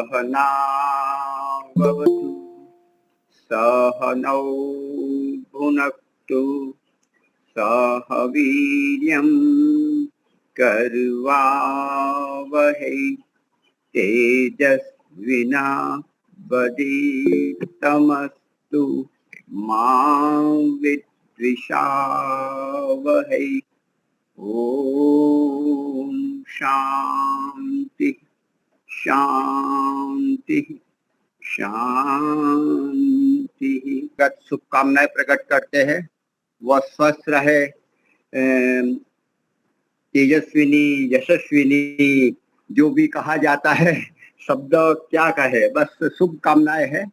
सहनावतु सहनौ भुनक्तु सह वीर्यं कर्वावहै तेजस्विनावधीतमस्तु मा विद्विषावहै। ओम शांति शांति शांति। शुभकामनाएं प्रकट करते हैं। वह स्वस्थ रहे, तेजस्विनी, यशस्विनी, जो भी कहा जाता है, शब्द क्या कहे, बस शुभकामनाएं है।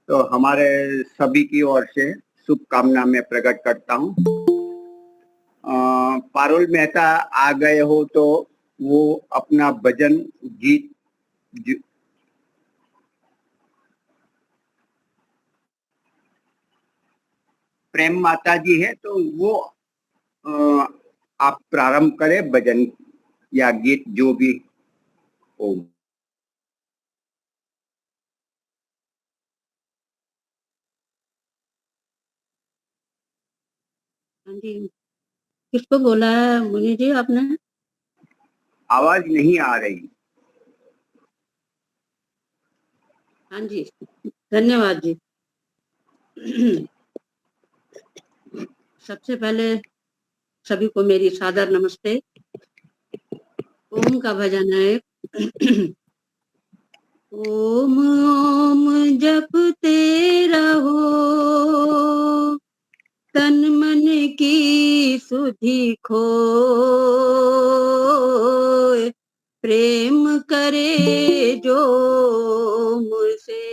तो हमारे सभी की ओर से शुभकामना मैं प्रकट करता हूँ। पारुल मेहता आ गए हो तो वो अपना भजन गीत प्रेम माता जी है तो वो आप प्रारंभ करें भजन या गीत जो भी हो। हाँ जी, किसको बोला है मुनि जी आपने? आवाज नहीं आ रही। हाँ जी, धन्यवाद जी। सबसे पहले सभी को मेरी सादर नमस्ते। ओम का भजन है। ओम ओम जपते रहो, तन मन की सुधि खोए, प्रेम करे जो मुझसे,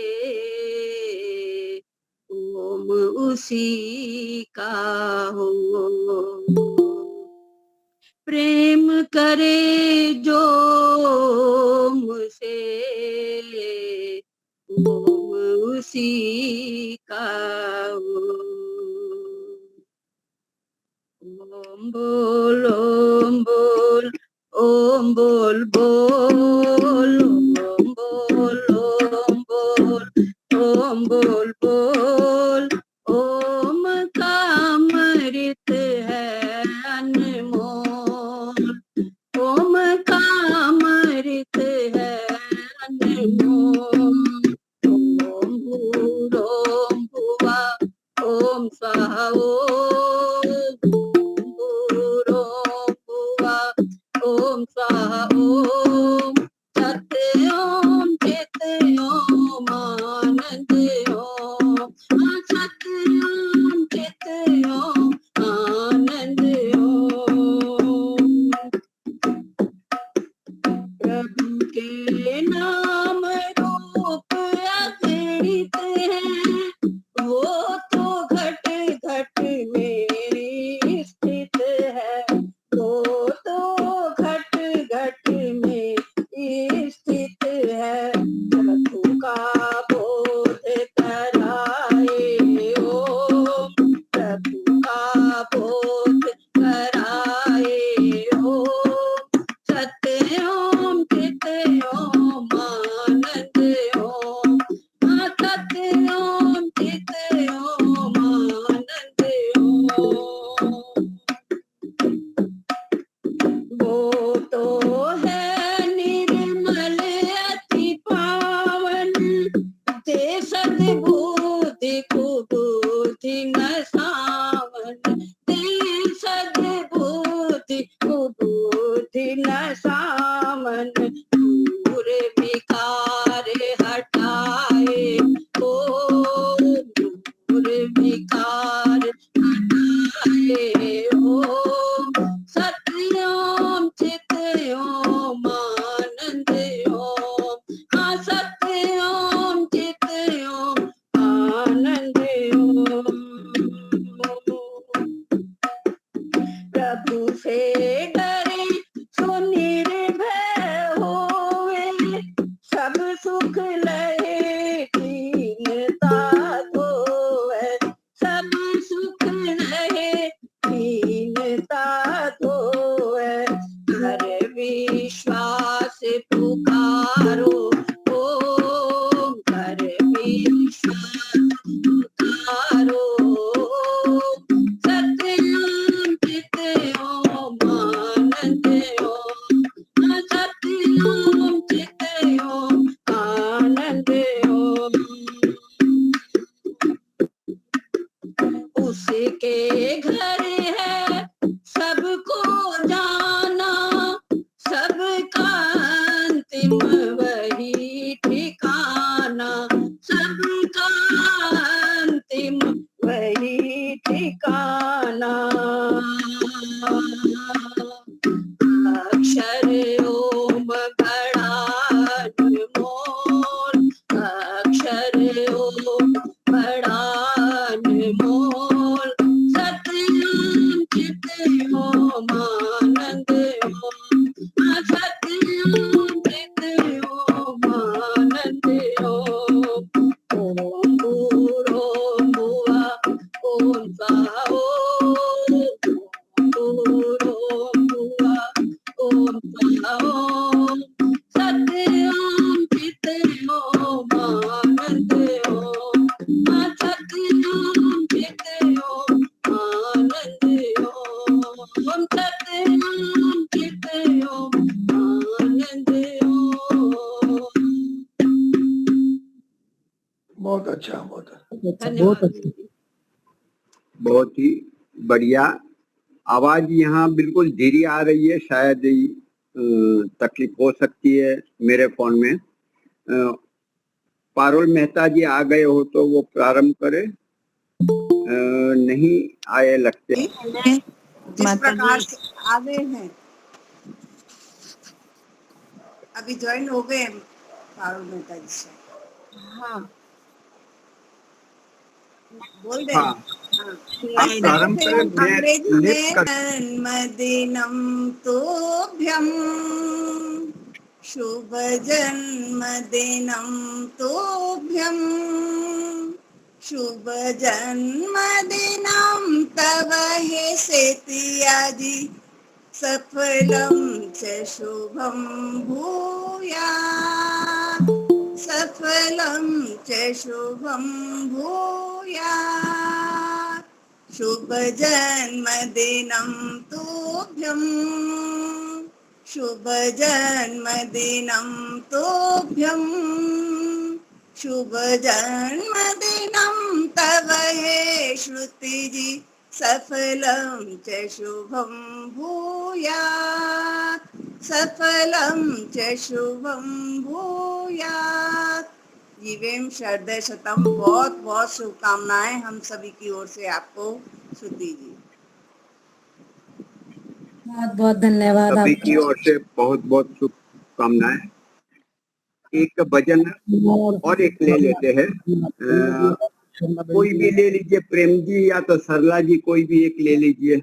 ओम उसी का हो। प्रेम करे जो मुझसे, ओम उसी का हो। ओम बोल ओम बोल ओम बोल बोल, ओम बोल ओम बोल ओम बोल बोल। ओम का अमृत है अनमोल, ओम का अमृत है अनमोल। ओम भूर ओम भुवा ओम स्वाहा ओम भूर ओम भुवा ओम स्वाहा ओम। सत ओम चित ओम आनंद ओम, सत ओम चित ओम आनंद ओम। प्रभु के नाम रूप अगणित हैं, वो तो घट घट में स्थित है, वो तो घट घट में स्थित है। प्रभु का बोध कराए ओम, प्रभु का बोध कराए ओम। सत्य ओम चित ओम आनंद ओम, सत्य ओम चित ओम आनंद ओम। वो तो है निर्मल अति पावन, ते सद्बुद्धि कुबुद्धि न सावन, ते सद्बुद्धि कुबुद्धि न सावन। दूर विकार हटाए ओम, दूर विकार हटाए ओम। सत्य ओम चित ओम आनंद ओम, हाँ सत्य ओम चित ओम आनंद ओम। प्रभु से डरे सो निर्भय होवे, सब सुख लहे दीनता धोवे, सब सुख लहे दीनता धोवे। हर विश्वास पुकारो ओम, ओम आनंद ओम सत्य ओम चित ओम आनंद ओम भूरोम भुवा ओम स्वाहा ओम भूरोम भुवा ओम स्वाहा ओम सत्य ओम चित ओम आनंद ओम सत्य ओम चित ओम आनंद ओम सत्य ओम चित ओम आनंद ओम। बहुत अच्छा, बहुत अच्छा। धन्यवाद। बहुत ही बढ़िया। आवाज यहाँ बिल्कुल धीरे आ रही है, शायद तकलीफ हो सकती है मेरे फोन में। पारुल मेहता जी आ गए हो तो वो प्रारंभ करे। नहीं आए लगते। जिस प्रकार से आ गए हैं, अभी ज्वाइन हो गए पारुल मेहता जी से। हाँ, बोल दे। हाँ, प्रारंभ करें। अंग्रेजी में जन्मदिनम तोभ्यम शुभ जन्मदिनम तोभ्यम शुभ जन्मदिनम तव हे सेतियाजी सफलम च शुभम भूयात् सफलम च शुभम भूयात् शुभ जन्मदिनं तुभ्यं शुभ जन्मदिनं तुभ्यं शुभ जन्मदिनं तव हे श्रुतिजी सफलं च शुभं भूयात् सफलं च शुभं भूयात्। जीवेम शरदय शतम। बहुत बहुत शुभकामनाएं हम सभी की ओर से आपको श्रुति जी। बहुत बहुत धन्यवाद सभी आपका। की ओर से बहुत बहुत शुभकामनाएं। एक भजन और एक ले लेते हैं। कोई भी ले लीजिए, प्रेम जी या तो सरला जी, कोई भी एक ले लीजिए।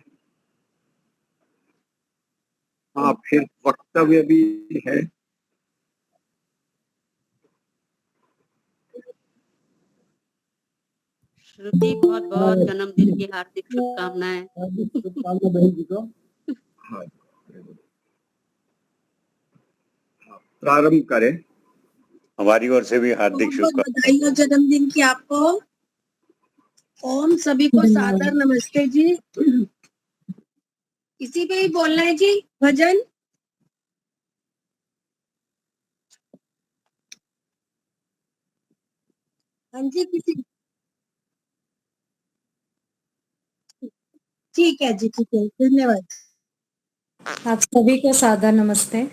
हाँ, फिर वक्तव्य भी है। श्रुति बहुत बहुत जन्मदिन की हार्दिक शुभकामनाएं। बहन जी को हाँ, प्रारंभ करें। हमारी ओर से भी हार्दिक शुभकामनाएं। बधाई हो जन्मदिन की आपको। ओम सभी को सादर नमस्ते जी। इसी पे ही बोलना है जी भजन। हाँ जी, किसी ठीक है जी, ठीक है, धन्यवाद। आप सभी को सादर नमस्ते।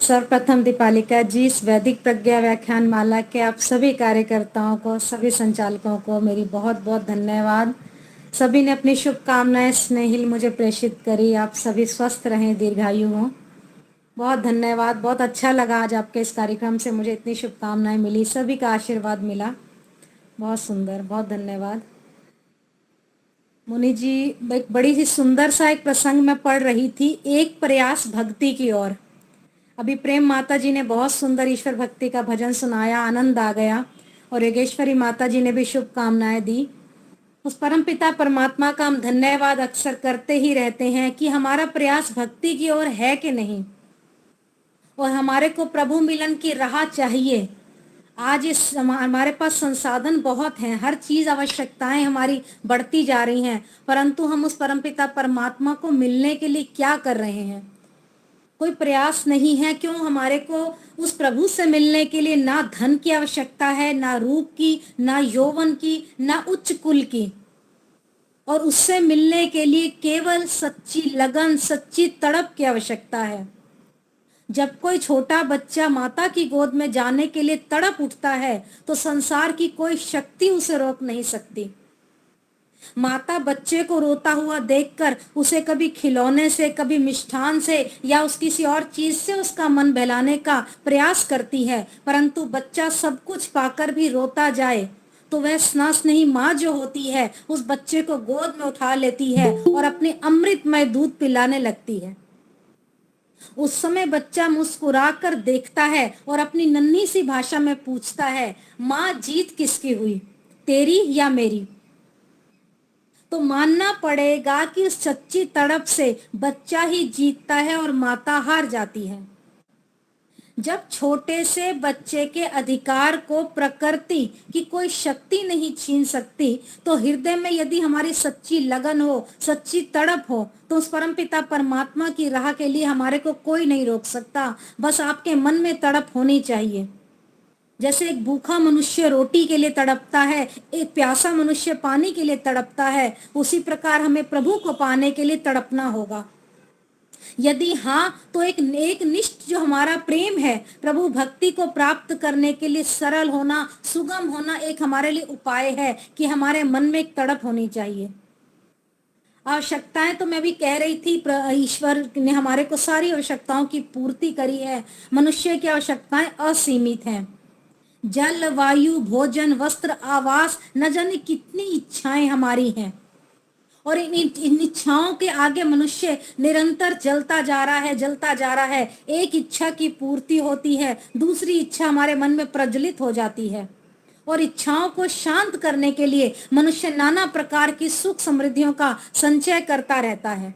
सर्वप्रथम दीपालिका जी, इस वैदिक प्रज्ञा व्याख्यान माला के आप सभी कार्यकर्ताओं को, सभी संचालकों को मेरी बहुत बहुत धन्यवाद। सभी ने अपनी शुभकामनाएं स्नेहिल मुझे प्रेषित करी। आप सभी स्वस्थ रहें, दीर्घायु हों। बहुत धन्यवाद। बहुत अच्छा लगा आज आपके इस कार्यक्रम से, मुझे इतनी शुभकामनाएं मिली, सभी का आशीर्वाद मिला। बहुत सुंदर, बहुत धन्यवाद। मुनि जी, एक बड़ी ही सुंदर सा एक प्रसंग में पढ़ रही थी, एक प्रयास भक्ति की ओर। अभी प्रेम माता जी ने बहुत सुंदर ईश्वर भक्ति का भजन सुनाया, आनंद आ गया। और योगेश्वरी माता जी ने भी शुभकामनाएं दी। उस परमपिता परमात्मा का हम धन्यवाद अक्सर करते ही रहते हैं कि हमारा प्रयास भक्ति की ओर है कि नहीं, और हमारे को प्रभु मिलन की राह चाहिए। आज इस हमारे पास संसाधन बहुत हैं, हर चीज आवश्यकताएं हमारी बढ़ती जा रही हैं, परंतु हम उस परमपिता परमात्मा को मिलने के लिए क्या कर रहे हैं? कोई प्रयास नहीं है। क्यों? हमारे को उस प्रभु से मिलने के लिए ना धन की आवश्यकता है, ना रूप की, ना यौवन की, ना उच्च कुल की, और उससे मिलने के लिए केवल सच्ची लगन, सच्ची तड़प की आवश्यकता है। जब कोई छोटा बच्चा माता की गोद में जाने के लिए तड़प उठता है तो संसार की कोई शक्ति उसे रोक नहीं सकती। माता बच्चे को रोता हुआ देखकर उसे कभी खिलौने से, कभी मिष्ठान से या उस किसी और चीज से उसका मन बहलाने का प्रयास करती है, परंतु बच्चा सब कुछ पाकर भी रोता जाए तो वह स्नेही माँ जो होती है उस बच्चे को गोद में उठा लेती है और अपने अमृतमय दूध पिलाने लगती है। उस समय बच्चा मुस्कुराकर देखता है और अपनी नन्ही सी भाषा में पूछता है, माँ जीत किसकी हुई, तेरी या मेरी? तो मानना पड़ेगा कि उस सच्ची तड़प से बच्चा ही जीतता है और माता हार जाती है। जब छोटे से बच्चे के अधिकार को प्रकृति की कोई शक्ति नहीं छीन सकती, तो हृदय में यदि हमारी सच्ची लगन हो, सच्ची तड़प हो, तो उस परमपिता परमात्मा की राह के लिए हमारे को कोई नहीं रोक सकता। बस आपके मन में तड़प होनी चाहिए। जैसे एक भूखा मनुष्य रोटी के लिए तड़पता है, एक प्यासा मनुष्य पानी के लिए तड़पता है, उसी प्रकार हमें प्रभु को पाने के लिए तड़पना होगा। यदि हाँ, तो एक निष्ठ जो हमारा प्रेम है प्रभु भक्ति को प्राप्त करने के लिए सरल होना, सुगम होना एक हमारे लिए उपाय है कि हमारे मन में एक तड़प होनी चाहिए। आवश्यकताएं तो मैं भी कह रही थी, ईश्वर ने हमारे को सारी आवश्यकताओं की पूर्ति करी है। मनुष्य की आवश्यकताएं असीमित हैं। जल, वायु, भोजन, वस्त्र, आवास, न जाने कितनी इच्छाएं हमारी हैं, और इन इच्छाओं के आगे मनुष्य निरंतर जलता जा रहा है। एक इच्छा की पूर्ति होती है, दूसरी इच्छा हमारे मन में प्रज्वलित हो जाती है, और इच्छाओं को शांत करने के लिए मनुष्य नाना प्रकार की सुख समृद्धियों का संचय करता रहता है।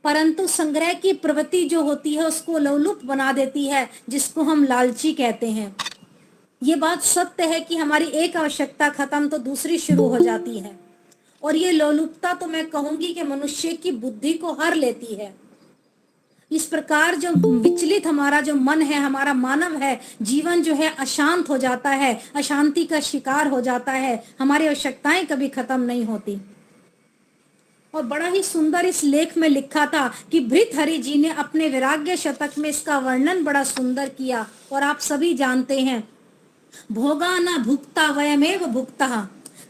परंतु संग्रह की प्रवृत्ति जो होती है उसको लोलुप बना देती है, जिसको हम लालची कहते हैं। ये बात सत्य है कि हमारी एक आवश्यकता खत्म तो दूसरी शुरू हो जाती है, और ये लोलुपता तो मैं कहूंगी कि मनुष्य की बुद्धि को हर लेती है। इस प्रकार जो विचलित हमारा जो मन है, हमारा मानव है, जीवन जो है अशांत हो जाता है, अशांति का शिकार हो जाता है। हमारी आवश्यकताएं कभी खत्म नहीं होती। और बड़ा ही सुंदर इस लेख में लिखा था कि भृतहरि जी ने अपने वैराग्य शतक में इसका वर्णन बड़ा सुंदर किया, और आप सभी जानते हैं, भोगा न भुक्ता वयमेव भुक्तः,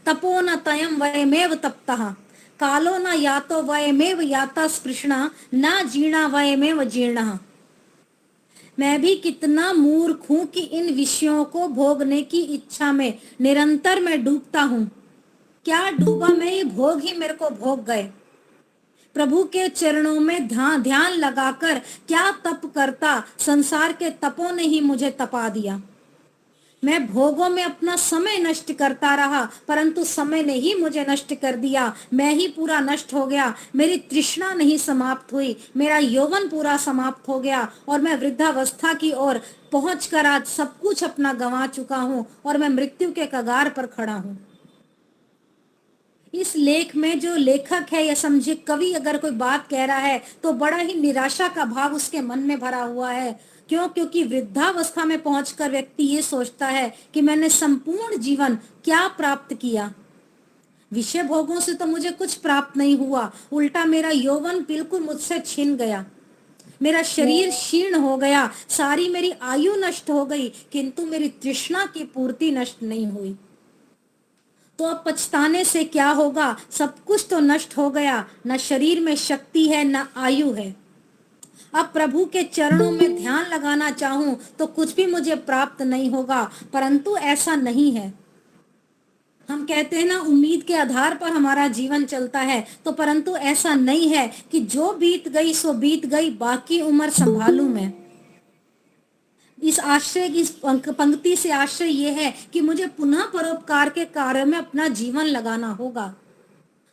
तपो न तयम वयमेव तप्तः, कालो न यातो वयमेव याता स्पृशणा, न जीर्णा वयमेव जीर्णः। मैं भी कितना मूर्ख हूं कि इन विषयों को भोगने की इच्छा में निरंतर मैं डूबता हूं। क्या डूबा मैं, ये भोग ही मेरे को भोग गए। प्रभु के चरणों में ध्यान लगाकर क्या तप करता, संसार के तपों ने ही मुझे तपा दिया। मैं भोगों में अपना समय नष्ट करता रहा, परंतु समय ने ही मुझे नष्ट कर दिया। मैं ही पूरा नष्ट हो गया। मेरी तृष्णा नहीं समाप्त हुई, मेरा यौवन पूरा समाप्त हो गया, और मैं वृद्धावस्था की ओर पहुंचकर आज सब कुछ अपना गंवा चुका हूं, और मैं मृत्यु के कगार पर खड़ा हूं। इस लेख में जो लेखक है, या समझिए कवि अगर कोई बात कह रहा है, तो बड़ा ही निराशा का भाव उसके मन में भरा हुआ है। क्यों? क्योंकि वृद्धावस्था में पहुंचकर व्यक्ति ये सोचता है कि मैंने संपूर्ण जीवन क्या प्राप्त किया। विषय भोगों से तो मुझे कुछ प्राप्त नहीं हुआ, उल्टा मेरा यौवन बिल्कुल मुझसे छिन गया, मेरा शरीर क्षीण हो गया, सारी मेरी आयु नष्ट हो गई, किंतु मेरी तृष्णा की पूर्ति नष्ट नहीं हुई। तो अब पछताने से क्या होगा? सब कुछ तो नष्ट हो गया, न शरीर में शक्ति है, न आयु है। अब प्रभु के चरणों में ध्यान लगाना चाहूं तो कुछ भी मुझे प्राप्त नहीं होगा, परंतु ऐसा नहीं है। हम कहते हैं ना, उम्मीद के आधार पर हमारा जीवन चलता है, तो परंतु ऐसा नहीं है कि जो बीत गई सो बीत गई, बाकी उम्र संभालूं मैं। इस आश्रय की पंक्ति से आश्रय ये है कि मुझे पुनः परोपकार के कार्य में अपना जीवन लगाना होगा।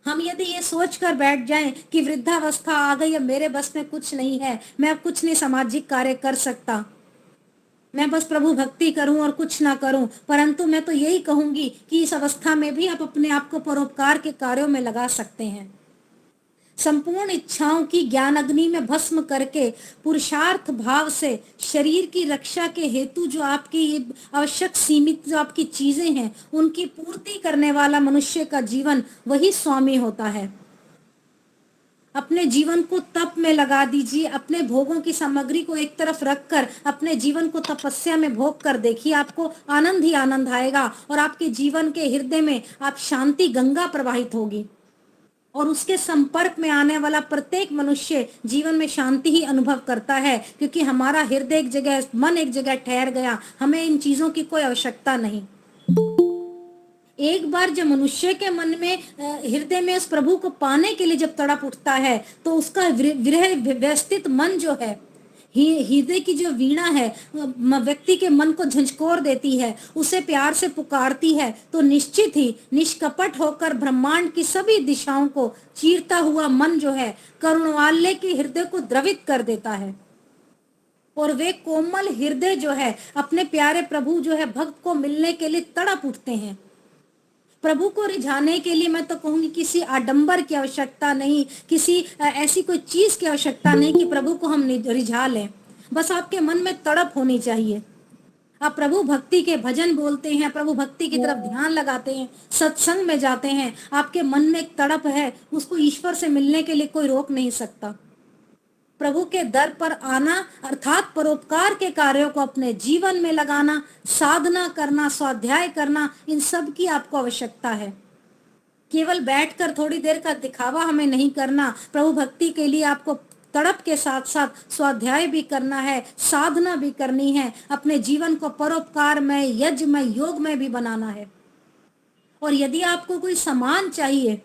हम यदि ये सोचकर बैठ जाएं कि वृद्धावस्था आ गई, अब मेरे बस में कुछ नहीं है, मैं अब कुछ नहीं सामाजिक कार्य कर सकता, मैं बस प्रभु भक्ति करूं और कुछ ना करूं, परंतु मैं तो यही कहूंगी कि इस अवस्था में भी आप अपने आप को परोपकार के कार्यों में लगा सकते हैं। संपूर्ण इच्छाओं की ज्ञान अग्नि में भस्म करके पुरुषार्थ भाव से शरीर की रक्षा के हेतु जो आपकी आवश्यक सीमित जो आपकी चीजें हैं, उनकी पूर्ति करने वाला मनुष्य का जीवन वही स्वामी होता है। अपने जीवन को तप में लगा दीजिए, अपने भोगों की सामग्री को एक तरफ रखकर अपने जीवन को तपस्या में भोग कर देखिए, आपको आनंद ही आनंद आएगा, और आपके जीवन के हृदय में आप शांति गंगा प्रवाहित होगी, और उसके संपर्क में आने वाला प्रत्येक मनुष्य जीवन में शांति ही अनुभव करता है, क्योंकि हमारा हृदय एक जगह, मन एक जगह ठहर गया, हमें इन चीजों की कोई आवश्यकता नहीं। एक बार जब मनुष्य के मन में हृदय में उस प्रभु को पाने के लिए जब तड़प उठता है, तो उसका विरह व्यवस्थित मन जो है, हृदय की जो वीणा है व्यक्ति के मन को झंझकोर देती है, उसे प्यार से पुकारती है, तो निश्चित ही निष्कपट होकर ब्रह्मांड की सभी दिशाओं को चीरता हुआ मन जो है करुणालय के हृदय को द्रवित कर देता है। और वे कोमल हृदय जो है अपने प्यारे प्रभु जो है भक्त को मिलने के लिए तड़प उठते हैं। प्रभु को रिझाने के लिए मैं तो कहूंगी किसी आडंबर की आवश्यकता नहीं, किसी ऐसी कोई चीज की आवश्यकता नहीं कि प्रभु को हम रिझा लें। बस आपके मन में तड़प होनी चाहिए। आप प्रभु भक्ति के भजन बोलते हैं, प्रभु भक्ति की तरफ ध्यान लगाते हैं, सत्संग में जाते हैं, आपके मन में एक तड़प है, उसको ईश्वर से मिलने के लिए कोई रोक नहीं सकता। प्रभु के दर पर आना अर्थात परोपकार के कार्यों को अपने जीवन में लगाना, साधना करना, स्वाध्याय करना, इन सब की आपको आवश्यकता है। केवल बैठकर थोड़ी देर का दिखावा हमें नहीं करना। प्रभु भक्ति के लिए आपको तड़प के साथ साथ स्वाध्याय भी करना है, साधना भी करनी है, अपने जीवन को परोपकार में, यज्ञ में, योग में भी बनाना है। और यदि आपको कोई सामान चाहिए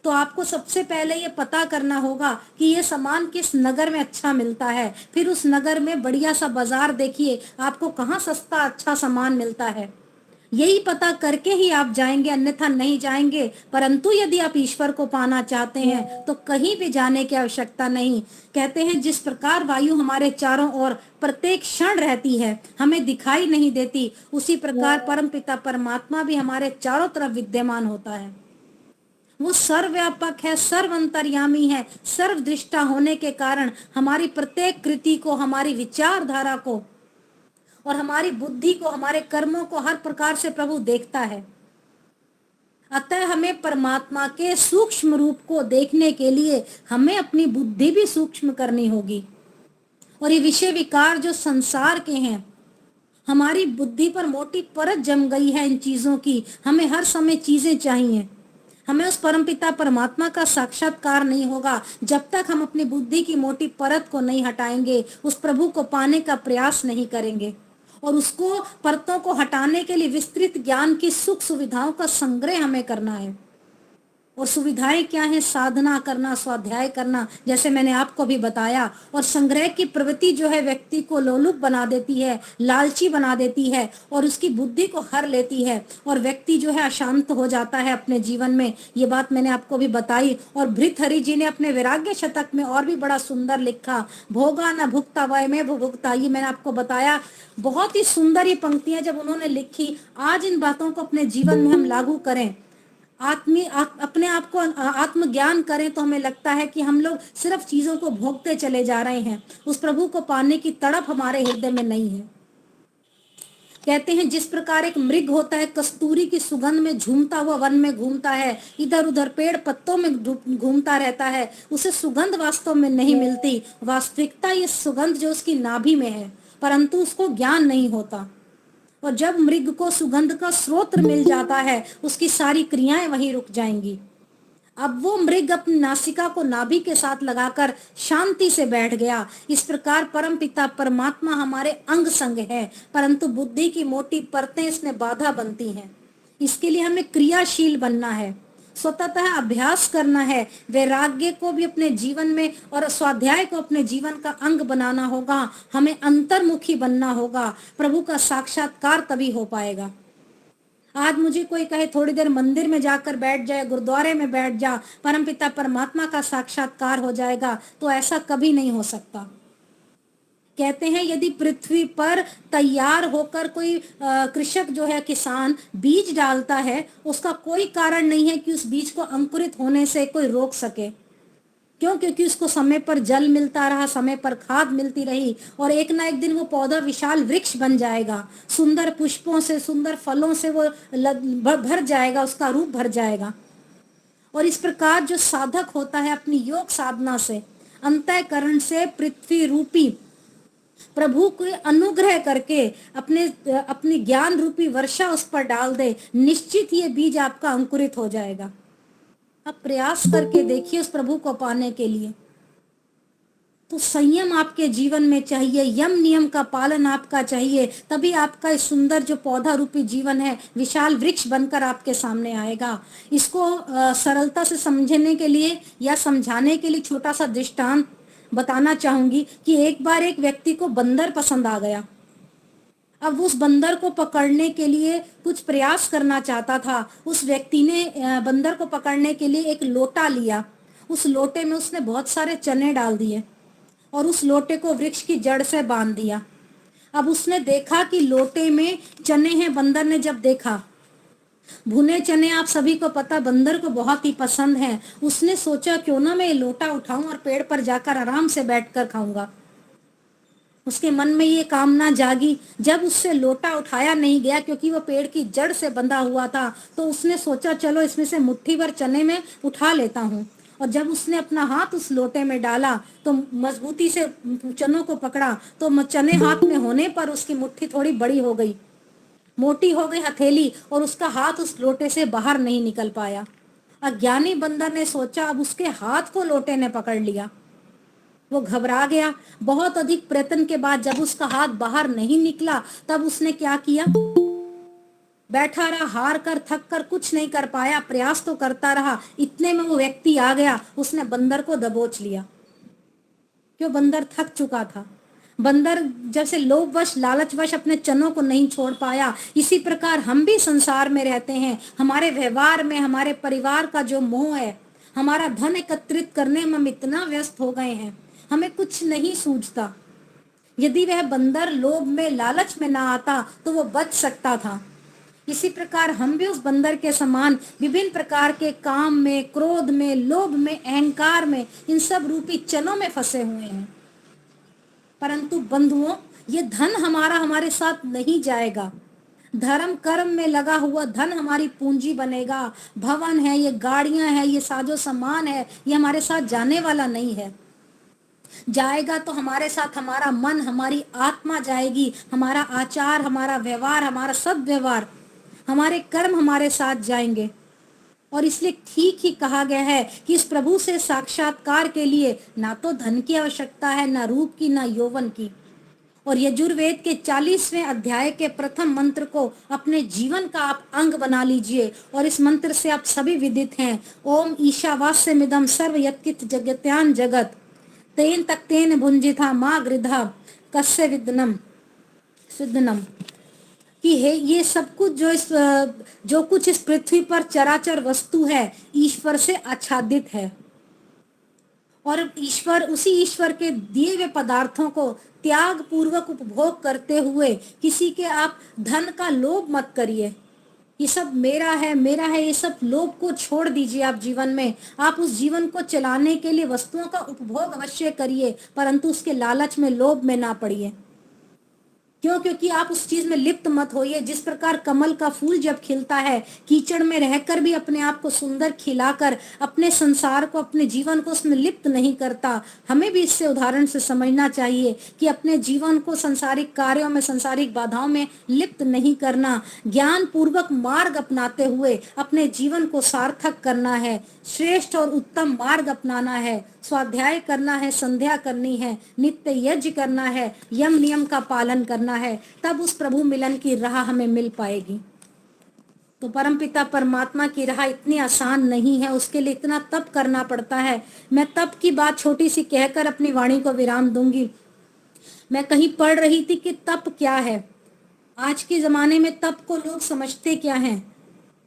तो आपको सबसे पहले ये पता करना होगा कि ये सामान किस नगर में अच्छा मिलता है। फिर उस नगर में बढ़िया सा बाजार देखिए, आपको कहाँ सस्ता अच्छा सामान मिलता है, यही पता करके ही आप जाएंगे, अन्यथा नहीं जाएंगे। परंतु यदि आप ईश्वर को पाना चाहते हैं तो कहीं भी जाने की आवश्यकता नहीं। कहते हैं जिस प्रकार वायु हमारे चारों ओर प्रत्येक क्षण रहती है, हमें दिखाई नहीं देती, उसी प्रकार परमपिता परमात्मा भी हमारे चारों तरफ विद्यमान होता है। वो सर्वव्यापक है, सर्व अंतर्यामी है। सर्वदृष्टा होने के कारण हमारी प्रत्येक कृति को, हमारी विचारधारा को और हमारी बुद्धि को, हमारे कर्मों को हर प्रकार से प्रभु देखता है। अतः हमें परमात्मा के सूक्ष्म रूप को देखने के लिए हमें अपनी बुद्धि भी सूक्ष्म करनी होगी। और ये विषय विकार जो संसार के हैं, हमारी बुद्धि पर मोटी परत जम गई है इन चीजों की। हमें हर समय चीजें चाहिए। हमें उस परमपिता परमात्मा का साक्षात्कार नहीं होगा जब तक हम अपनी बुद्धि की मोटी परत को नहीं हटाएंगे, उस प्रभु को पाने का प्रयास नहीं करेंगे। और उसको परतों को हटाने के लिए विस्तृत ज्ञान की सुख सुविधाओं का संग्रह हमें करना है। और सुविधाएं क्या है? साधना करना, स्वाध्याय करना, जैसे मैंने आपको भी बताया। और संग्रह की प्रवृत्ति जो है व्यक्ति को लोलुप बना देती है, लालची बना देती है और उसकी बुद्धि को हर लेती है और व्यक्ति जो है अशांत हो जाता है अपने जीवन में। ये बात मैंने आपको भी बताई। और भृतहरि जी ने अपने वैराग्य शतक में और भी बड़ा सुंदर लिखा, भोगा न भुगता वय में भुगता। ये मैंने आपको बताया, बहुत ही सुंदर ये पंक्तियां जब उन्होंने लिखी, आज इन बातों को अपने जीवन में हम लागू करें, अपने आप को आत्मज्ञान करें, तो हमें लगता है कि हम लोग सिर्फ चीजों को भोगते चले जा रहे हैं। उस प्रभु को पाने की तड़प हमारे हृदय में नहीं है। कहते हैं जिस प्रकार एक मृग होता है, कस्तूरी की सुगंध में झूमता हुआ वन में घूमता है, इधर उधर पेड़ पत्तों में घूमता रहता है, उसे सुगंध वास्तव में नहीं मिलती। वास्तविकता ये सुगंध जो उसकी नाभि में है, परंतु उसको ज्ञान नहीं होता। और जब मृग को सुगंध का स्रोत मिल जाता है, उसकी सारी क्रियाएं वहीं रुक जाएंगी। अब वो मृग अपनी नासिका को नाभि के साथ लगाकर शांति से बैठ गया। इस प्रकार परम पिता परमात्मा हमारे अंग संग है, परंतु बुद्धि की मोटी परतें इसमें बाधा बनती हैं। इसके लिए हमें क्रियाशील बनना है, स्वतः अभ्यास करना है, वैराग्य को भी अपने जीवन में और स्वाध्याय को अपने जीवन का अंग बनाना होगा। हमें अंतर्मुखी बनना होगा, प्रभु का साक्षात्कार तभी हो पाएगा। आज मुझे कोई कहे थोड़ी देर मंदिर में जाकर बैठ जाए, गुरुद्वारे में बैठ जा, परमपिता परमात्मा का साक्षात्कार हो जाएगा, तो ऐसा कभी नहीं हो सकता। कहते हैं यदि पृथ्वी पर तैयार होकर कोई कृषक जो है, किसान बीज डालता है, उसका कोई कारण नहीं है कि उस बीज को अंकुरित होने से कोई रोक सके। क्यों? क्योंकि उसको समय पर जल मिलता रहा, समय पर खाद मिलती रही, और एक ना एक दिन वो पौधा विशाल वृक्ष बन जाएगा, सुंदर पुष्पों से, सुंदर फलों से वो भर जाएगा, उसका रूप भर जाएगा। और इस प्रकार जो साधक होता है अपनी योग साधना से, अंतःकरण से पृथ्वी रूपी प्रभु को अनुग्रह करके अपनी ज्ञान रूपी वर्षा उस पर डाल दे, निश्चित ये बीज आपका अंकुरित हो जाएगा। अब प्रयास करके देखिए उस प्रभु को पाने के लिए। तो संयम आपके जीवन में चाहिए, यम नियम का पालन आपका चाहिए, तभी आपका इस सुंदर जो पौधा रूपी जीवन है विशाल वृक्ष बनकर आपके सामने आएगा। इसको सरलता से समझने के लिए या समझाने के लिए छोटा सा दृष्टांत बताना चाहूंगी कि एक बार एक व्यक्ति को बंदर पसंद आ गया। अब उस बंदर को पकड़ने के लिए कुछ प्रयास करना चाहता था। उस व्यक्ति ने बंदर को पकड़ने के लिए एक लोटा लिया। उस लोटे में उसने बहुत सारे चने डाल दिए और उस लोटे को वृक्ष की जड़ से बांध दिया। अब उसने देखा कि लोटे में चने हैं। बंदर ने जब देखा, भुने चने आप सभी को पता बंदर को बहुत ही पसंद हैं। उसने सोचा क्यों ना मैं ये लोटा उठाऊं और पेड़ पर जाकर आराम से बैठकर खाऊंगा। उसके मन में ये कामना जागी। जब उससे लोटा उठाया नहीं गया क्योंकि वो पेड़ की जड़ से बंधा हुआ था, तो उसने सोचा चलो इसमें से मुट्ठी भर चने में उठा लेता हूँ। और जब उसने अपना हाथ उस लोटे में डाला तो मजबूती से चनों को पकड़ा, तो चने हाथ में होने पर उसकी मुट्ठी थोड़ी बड़ी हो गई, मोटी हो गई हथेली, और उसका हाथ उस लोटे से बाहर नहीं निकल पाया। अज्ञानी बंदर ने सोचा अब उसके हाथ को लोटे ने पकड़ लिया। वो घबरा गया। बहुत अधिक प्रयत्न के बाद जब उसका हाथ बाहर नहीं निकला, तब उसने क्या किया, बैठा रहा, हार कर थक कर कुछ नहीं कर पाया, प्रयास तो करता रहा। इतने में वो व्यक्ति आ गया, उसने बंदर को दबोच लिया। क्यों, बंदर थक चुका था। बंदर जैसे लोभवश लालचवश अपने चनों को नहीं छोड़ पाया, इसी प्रकार हम भी संसार में रहते हैं। हमारे व्यवहार में हमारे परिवार का जो मोह है, हमारा धन एकत्रित करने में हम इतना व्यस्त हो गए हैं, हमें कुछ नहीं सूझता। यदि वह बंदर लोभ में लालच में ना आता तो वो बच सकता था। इसी प्रकार हम भी उस बंदर के समान विभिन्न प्रकार के काम में, क्रोध में, लोभ में, अहंकार में, इन सब रूपी चनों में फंसे हुए हैं। परंतु बंधुओं, ये धन हमारा हमारे साथ नहीं जाएगा। धर्म कर्म में लगा हुआ धन हमारी पूंजी बनेगा। भवन है, ये गाड़ियां हैं, ये साजो सामान है, ये हमारे साथ जाने वाला नहीं है। जाएगा तो हमारे साथ हमारा मन, हमारी आत्मा जाएगी, हमारा आचार, हमारा व्यवहार, हमारा सद्व्यवहार, हमारे कर्म हमारे साथ जाएंगे। और इसलिए ठीक ही कहा गया है कि इस प्रभु से साक्षात्कार के लिए ना तो धन की आवश्यकता है, ना रूप की, ना यौवन की। और यजुर्वेद के 40वें अध्याय के प्रथम मंत्र को अपने जीवन का आप अंग बना लीजिए। और इस मंत्र से आप सभी विदित हैं, ओम ईशावास्यमिदं सर्व यत्किंच जगत्यान जगत तेन तक्तेन भुंजिथा माँ गृधा कस्य विद्नम सिद्धनम, कि है ये सब कुछ जो कुछ इस पृथ्वी पर चराचर वस्तु है ईश्वर से आच्छादित है। और ईश्वर, उसी ईश्वर के दिए हुए पदार्थों को त्याग पूर्वक उपभोग करते हुए किसी के आप धन का लोभ मत करिए। ये सब मेरा है, मेरा है, ये सब लोभ को छोड़ दीजिए आप जीवन में। आप उस जीवन को चलाने के लिए वस्तुओं का उपभोग अवश्य करिए, परंतु उसके लालच में, लोभ में ना पड़िए। क्यों? क्योंकि आप उस चीज में लिप्त मत होइए। जिस प्रकार कमल का फूल जब खिलता है, कीचड़ में रहकर भी अपने आप को सुंदर खिलाकर अपने संसार को, अपने जीवन को उसमें लिप्त नहीं करता, हमें भी इससे उदाहरण से समझना चाहिए कि अपने जीवन को संसारिक कार्यों में, संसारिक बाधाओं में लिप्त नहीं करना, ज्ञान पूर्वक मार्ग अपनाते हुए अपने जीवन को सार्थक करना है, श्रेष्ठ और उत्तम मार्ग अपनाना है, स्वाध्याय करना है, संध्या करनी है, नित्य यज्ञ करना है, यम नियम का पालन करना है, तब उस प्रभु मिलन की राह हमें मिल पाएगी। तो परमपिता परमात्मा की राह इतनी आसान नहीं है, उसके लिए इतना तप करना पड़ता है। मैं तप की बात छोटी सी कहकर अपनी वाणी को विराम दूंगी। मैं कहीं पढ़ रही थी कि तप क्या है। आज के जमाने में तप को लोग समझते क्या हैं।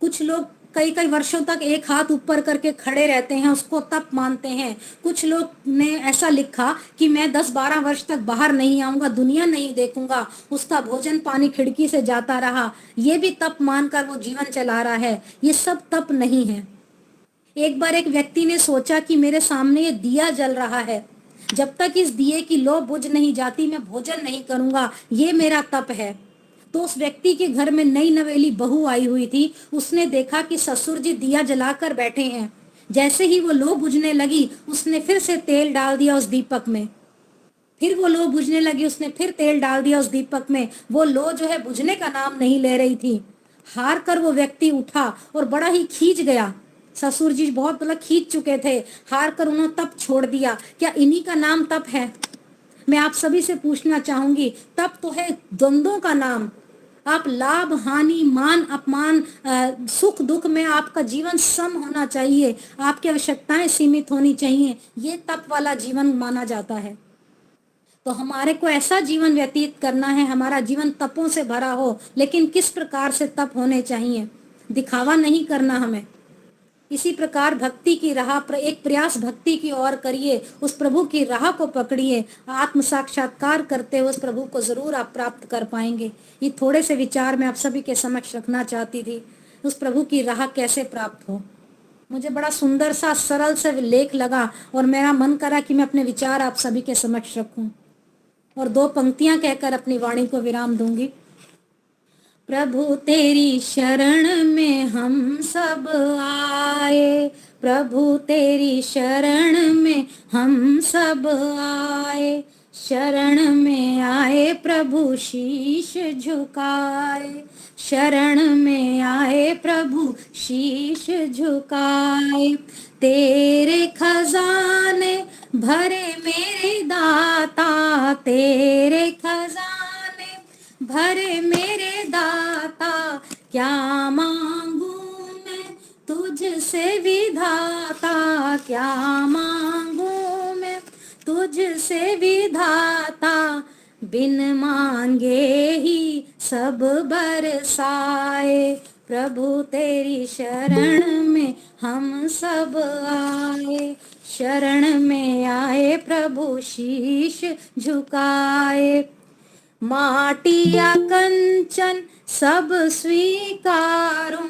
कुछ लोग कई कई वर्षों तक एक हाथ ऊपर करके खड़े रहते हैं, उसको तप मानते हैं। कुछ लोग ने ऐसा लिखा कि मैं 10-12 वर्ष तक बाहर नहीं आऊंगा, दुनिया नहीं देखूंगा, उसका भोजन पानी खिड़की से जाता रहा, ये भी तप मानकर वो जीवन चला रहा है। ये सब तप नहीं है। एक बार एक व्यक्ति ने सोचा कि मेरे सामने ये दिया जल रहा है, जब तक इस दिए की लौ बुझ नहीं जाती मैं भोजन नहीं करूंगा, ये मेरा तप है। तो उस व्यक्ति के घर में नई नवेली बहू आई हुई थी। उसने देखा कि ससुर जी दिया जलाकर बैठे हैं। जैसे ही वो लौ बुझने लगी, उसने फिर से तेल डाल दिया उस दीपक में। फिर वो लौ बुझने लगी, उसने फिर तेल डाल दिया उस दीपक में। वो लौ जो है बुझने का नाम नहीं ले रही थी। हार कर वो व्यक्ति उठा और बड़ा ही खींच गया ससुर जी बहुत मतलब खींच चुके थे, हार कर उन्होंने तप छोड़ दिया। क्या इन्हीं का नाम तप है? मैं आप सभी से पूछना चाहूंगी, तप तो है द्वंद्वों का नाम। आप लाभ हानि मान अपमान सुख दुख में आपका जीवन सम होना चाहिए, आपकी आवश्यकताएं सीमित होनी चाहिए, ये तप वाला जीवन माना जाता है। तो हमारे को ऐसा जीवन व्यतीत करना है, हमारा जीवन तपों से भरा हो, लेकिन किस प्रकार से तप होने चाहिए, दिखावा नहीं करना हमें। इसी प्रकार भक्ति की राह पर एक प्रयास भक्ति की ओर करिए, उस प्रभु की राह को पकड़िए, आत्म साक्षात्कार करते हुए उस प्रभु को जरूर आप प्राप्त कर पाएंगे। ये थोड़े से विचार मैं आप सभी के समक्ष रखना चाहती थी, उस प्रभु की राह कैसे प्राप्त हो। मुझे बड़ा सुंदर सा सरल सा लेख लगा और मेरा मन करा कि मैं अपने विचार आप सभी के समक्ष रखूं और 2 पंक्तियां कहकर अपनी वाणी को विराम दूंगी। प्रभु तेरी शरण में हम सब आए, प्रभु तेरी शरण में हम सब आए, शरण में आए प्रभु शीश झुकाए, शरण में आए प्रभु शीश झुकाए। तेरे खजाने भरे मेरे दाता, तेरे खजाने भरे मेरे दाता, क्या मांगू मैं तुझसे विधाता, क्या मांगू मैं तुझसे विधाता, बिन मांगे ही सब बरसाए, प्रभु तेरी शरण में हम सब आए, शरण में आए प्रभु शीश झुकाए। माटिया कंचन सब स्वीकारूं,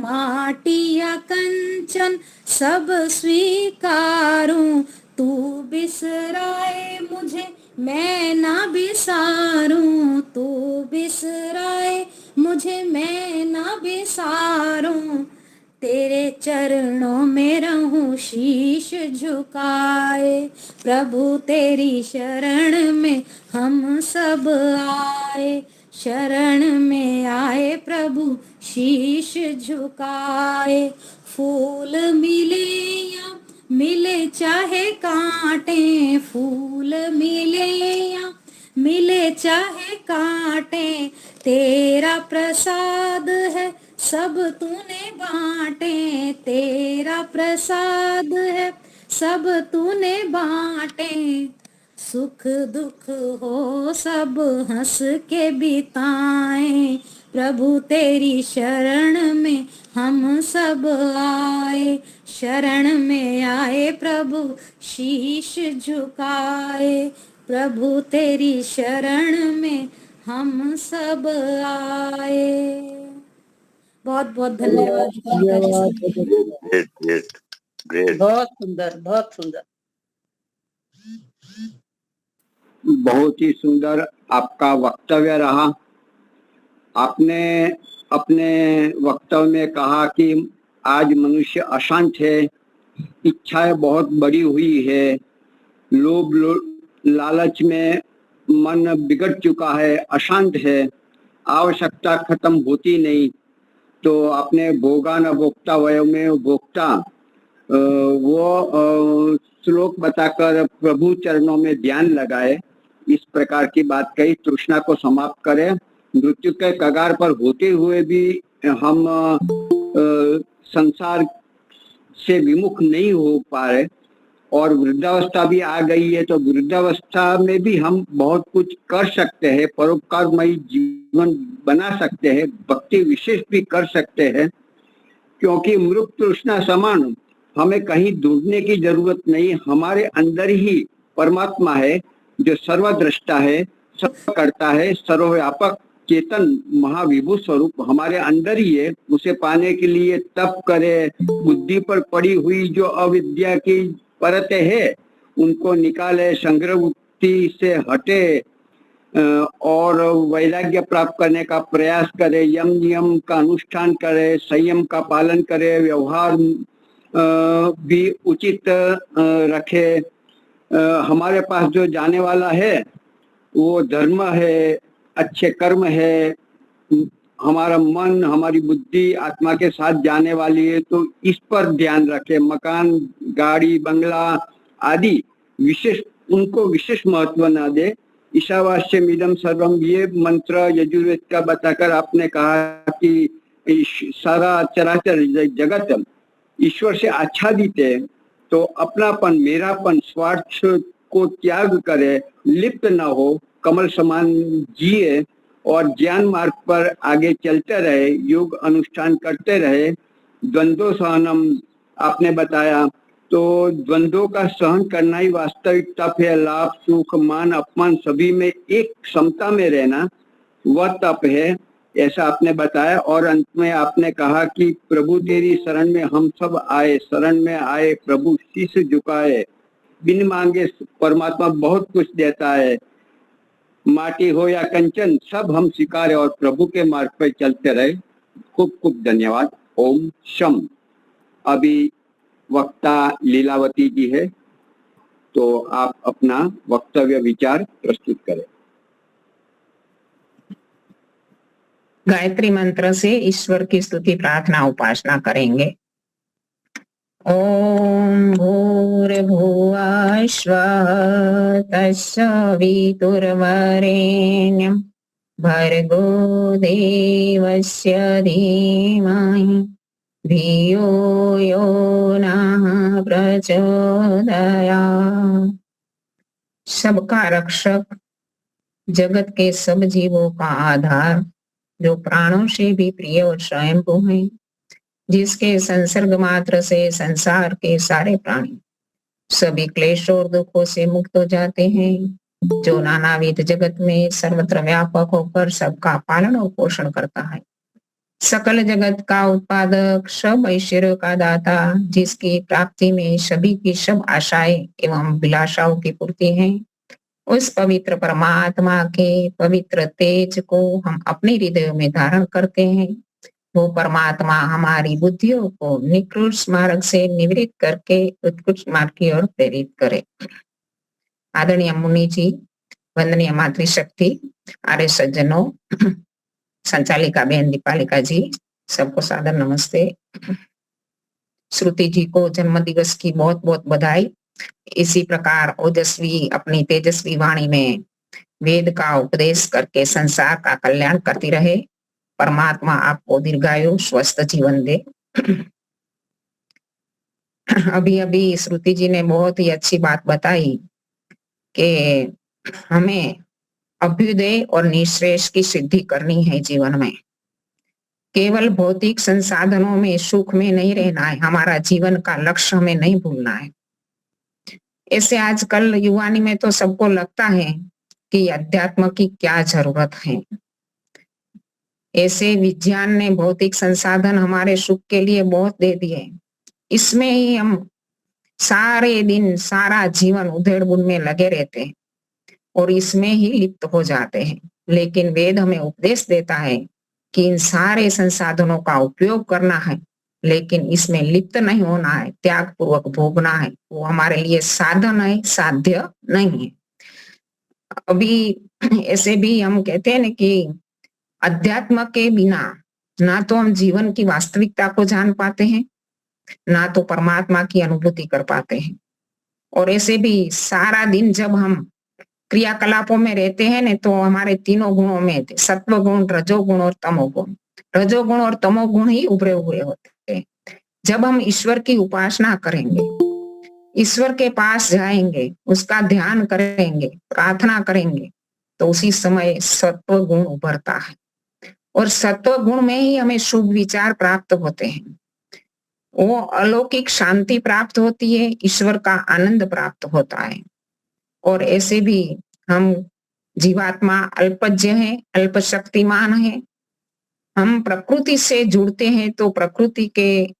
माटिया कंचन सब स्वीकारूं, तू बिसराए मुझे मैं ना बिसारूं, तू बिसराए मुझे मैं ना बिसारूं, तेरे चरणों में रहूं शीश झुकाए, प्रभु तेरी शरण में हम सब आए, शरण में आए प्रभु शीश झुकाए। फूल मिले या मिले चाहे कांटे, फूल मिले या मिले चाहे कांटे, तेरा प्रसाद है सब तूने बांटे, तेरा प्रसाद है सब तूने बांटे, सुख दुख हो सब हंस के बिताएं, प्रभु तेरी शरण में हम सब आए, शरण में आए प्रभु शीश झुकाए, प्रभु तेरी शरण में हम सब आए। बहुत बहुत धन्यवाद। Great great great. बहुत सुंदर, बहुत सुंदर। बहुत ही सुंदर आपका वक्तव्य रहा। आपने अपने वक्तव्य में कहा कि आज मनुष्य अशांत है, इच्छाएं बहुत बड़ी हुई है, लोभ लालच में मन बिगड़ चुका है, अशांत है, आवश्यकता खत्म होती नहीं। तो अपने भोगा न भोक्ता वयो में भोक्ता वो श्लोक बताकर प्रभु चरणों में ध्यान लगाए, इस प्रकार की बात कही, तृष्णा को समाप्त करें। मृत्यु के कगार पर होते हुए भी हम संसार से विमुख नहीं हो पा रहे और वृद्धावस्था भी आ गई है, तो वृद्धावस्था में भी हम बहुत कुछ कर सकते हैं, परोपकारमयी जीवन बना सकते हैं, भक्ति विशेष भी कर सकते हैं, क्योंकि मृत तृष्णा समान हमें कहीं ढूंढने की जरूरत नहीं। हमारे अंदर ही परमात्मा है जो सर्वद्रष्टा है, सब करता है, सर्वव्यापक चेतन महाविभू स्वरूप हमारे अंदर ही है। उसे पाने के लिए तप करे, बुद्धि पर पड़ी हुई जो अविद्या की परतें है उनको निकाले, संग्रह वृत्ति से हटे और वैराग्य प्राप्त करने का प्रयास करे, यम नियम का अनुष्ठान करे, संयम का पालन करे, व्यवहार भी उचित रखे। हमारे पास जो जाने वाला है वो धर्म है, अच्छे कर्म है, हमारा मन, हमारी बुद्धि आत्मा के साथ जाने वाली है, तो इस पर ध्यान रखें। मकान, गाड़ी, बंगला आदि उनको विशेष महत्व न दे। ईशावास्यम इदम सर्वम, ये मंत्र यजुर्वेद का बताकर आपने कहा कि सारा चराचर जगत ईश्वर से आच्छादित है, तो अपनापन, मेरापन, स्वार्थ को त्याग करे, लिप्त न हो, कमल समान जिए और ज्ञान मार्ग पर आगे चलते रहे, योग अनुष्ठान करते रहे। द्वंद्व सहनम आपने बताया, तो द्वंद्वों का सहन करना ही वास्तविक तप है। लाभ, सुख, मान, अपमान सभी में एक समता में रहना, वह तप है, ऐसा आपने बताया। और अंत में आपने कहा कि प्रभु तेरी शरण में हम सब आए, शरण में आए प्रभु शीश झुकाए, बिन मांगे परमात्मा बहुत कुछ देता है, माटी हो या कंचन सब हम स्वीकार और प्रभु के मार्ग पर चलते रहे। खूब खूब धन्यवाद। ओम शम। अभी वक्ता लीलावती जी है, तो आप अपना वक्तव्य विचार प्रस्तुत करें। गायत्री मंत्र से ईश्वर की स्तुति प्रार्थना उपासना करेंगे। ओम भूर्भुवः स्वः तत्सवितुर्वरेण्यं भर्गो देवस्य धीमहि धियो यो नः प्रचोदयात्। सबका रक्षक, जगत के सब जीवों का आधार, जो प्राणों से भी प्रिय और स्वयंभू है, जिसके संसर्ग मात्र से संसार के सारे प्राणी सभी क्लेश और दुखों से मुक्त हो जाते हैं, जो नानाविध जगत में सर्वत्र व्यापक होकर सबका पालन और पोषण करता है, सकल जगत का उत्पादक, सब ऐश्वर्य का दाता, जिसकी प्राप्ति में सभी की सब आशाएं एवं अभिलाषाओं की पूर्ति है, उस पवित्र परमात्मा के पवित्र तेज को हम अपने हृदय में धारण करते हैं। वो परमात्मा हमारी बुद्धियों को निकृष्ट मार्ग से निवृत्त करके उत्कृष्ट मार्ग की ओर प्रेरित करे। आदरणीय मुनि जी, वंदनीय मातृशक्ति, आर्य सज्जनों, संचालिका बहन दीपालिका जी, सबको सादर नमस्ते। श्रुति जी को जन्म दिवस की बहुत बहुत बधाई। इसी प्रकार ओजस्वी अपनी तेजस्वी वाणी में वेद का उपदेश करके संसार का कल्याण करती रहे। परमात्मा आपको दीर्घायु स्वस्थ जीवन दे। अभी अभी श्रुति जी ने बहुत ही अच्छी बात बताई कि हमें अभ्युदय और निःश्रेष की सिद्धि करनी है जीवन में। केवल भौतिक संसाधनों में, सुख में नहीं रहना है, हमारा जीवन का लक्ष्य हमें नहीं भूलना है। ऐसे आजकल युवानी में तो सबको लगता है कि अध्यात्म की क्या जरूरत है। ऐसे विज्ञान ने भौतिक संसाधन हमारे सुख के लिए बहुत दे दिए, इसमें ही हम सारे दिन, सारा जीवन उधेड़-बुन में लगे रहते हैं और इसमें ही लिप्त हो जाते हैं। लेकिन वेद हमें उपदेश देता है कि इन सारे संसाधनों का उपयोग करना है, लेकिन इसमें लिप्त नहीं होना है, त्याग पूर्वक भोगना है। वो हमारे लिए साधन है, साध्य नहीं है। अभी ऐसे भी हम कहते हैं ना कि अध्यात्म के बिना ना तो हम जीवन की वास्तविकता को जान पाते हैं, ना तो परमात्मा की अनुभूति कर पाते हैं। और ऐसे भी सारा दिन जब हम क्रियाकलापों में रहते हैं ना, तो हमारे तीनों गुणों में सत्व गुण, रजोगुण और तमोगुण, रजोगुण और तमोगुण ही उभरे हुए होते हैं। जब हम ईश्वर की उपासना करेंगे, ईश्वर के पास जाएंगे, उसका ध्यान करेंगे, प्रार्थना करेंगे, तो उसी समय सत्व गुण उभरता है और सत्व गुण में ही हमें शुभ विचार प्राप्त होते हैं। वो अलौकिक शांति प्राप्त होती है, ईश्वर का आनंद प्राप्त होता है। और ऐसे भी हम जीवात्मा अल्पज्ञ है, अल्प शक्तिमान है। हम प्रकृति से जुड़ते हैं तो प्रकृति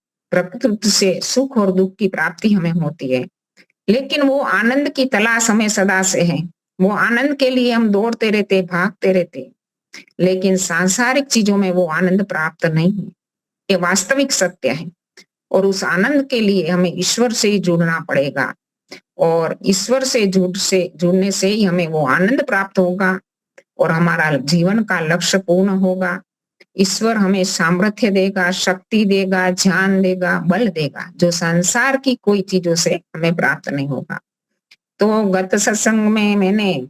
से सुख और दुख की प्राप्ति हमें होती है, लेकिन वो आनंद की तलाश हमें सदा से है। वो आनंद के लिए हम दौड़ते रहते, भागते रहते, लेकिन सांसारिक चीजों में वो आनंद प्राप्त नहीं है। ये वास्तविक सत्य है। और उस आनंद के लिए हमें ईश्वर से ही जुड़ना पड़ेगा और ईश्वर से जुड़ने से ही हमें वो आनंद प्राप्त होगा और हमारा जीवन का लक्ष्य पूर्ण होगा। ईश्वर हमें सामर्थ्य देगा, शक्ति देगा, ज्ञान देगा, बल देगा, जो संसार की कोई चीजों से हमें प्राप्त नहीं होगा। तो गत सत्संग में मैंने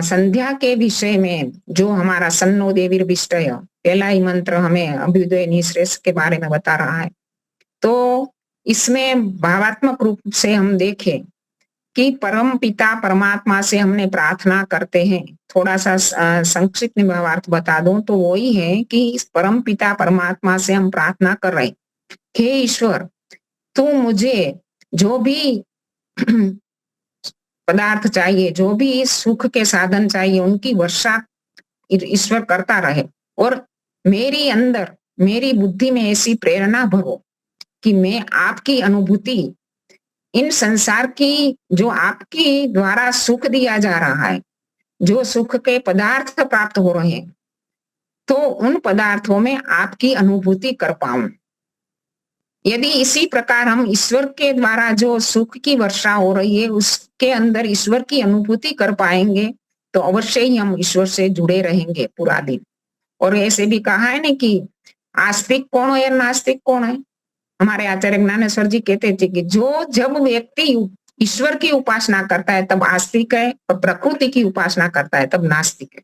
संध्या के विषय में जो हमारा सन्नो देवीर विष्टय पहला ही मंत्र हमें अभ्युदय निःश्रेष्ठ के बारे में बता रहा है। तो इसमें भावात्मक रूप से हम देखें कि परम पिता परमात्मा से हमने प्रार्थना करते हैं। थोड़ा सा संक्षिप्त में भावार्थ बता दूं तो वही है कि इस परम पिता परमात्मा से हम प्रार्थना कर रहे हैं, हे ईश्वर तू मुझे जो भी पदार्थ चाहिए, जो भी सुख के साधन चाहिए, उनकी वर्षा ईश्वर करता रहे और मेरी अंदर मेरी बुद्धि में ऐसी प्रेरणा भरो कि मैं आपकी अनुभूति इन संसार की जो आपकी द्वारा सुख दिया जा रहा है, जो सुख के पदार्थ प्राप्त हो रहे हैं, तो उन पदार्थों में आपकी अनुभूति कर पाऊं। यदि इसी प्रकार हम ईश्वर के द्वारा जो सुख की वर्षा हो रही है उसके अंदर ईश्वर की अनुभूति कर पाएंगे तो अवश्य ही हम ईश्वर से जुड़े रहेंगे पूरा दिन। और ऐसे भी कहा है ना कि आस्तिक कौन है या नास्तिक कौन है। हमारे आचार्य ज्ञानेश्वर जी कहते थे कि जब व्यक्ति ईश्वर की उपासना करता है तब आस्तिक है और प्रकृति की उपासना करता है तब नास्तिक है।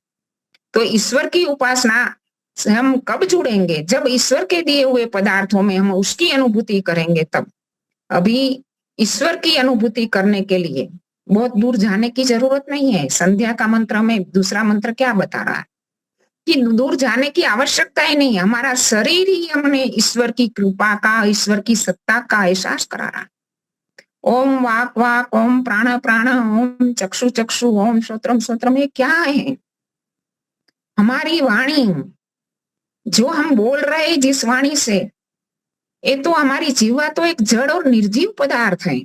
तो ईश्वर की उपासना से हम कब जुड़ेंगे? जब ईश्वर के दिए हुए पदार्थों में हम उसकी अनुभूति करेंगे तब। अभी ईश्वर की अनुभूति करने के लिए बहुत दूर जाने की जरूरत नहीं है। संध्या का मंत्र में दूसरा मंत्र क्या बता रहा है कि दूर जाने की आवश्यकता ही नहीं है। हमारा शरीर ही हमने ईश्वर की कृपा का, ईश्वर की सत्ता का एहसास करा रहा है। ओम वाक वाक, ओम प्राण प्राण, ओम चक्षु चक्षु, ओम श्रोत्रम श्रोत्रम, ये क्या है? हमारी वाणी जो हम बोल रहे हैं जिस वाणी से, ये तो हमारी जीवा तो एक जड़ और निर्जीव पदार्थ है।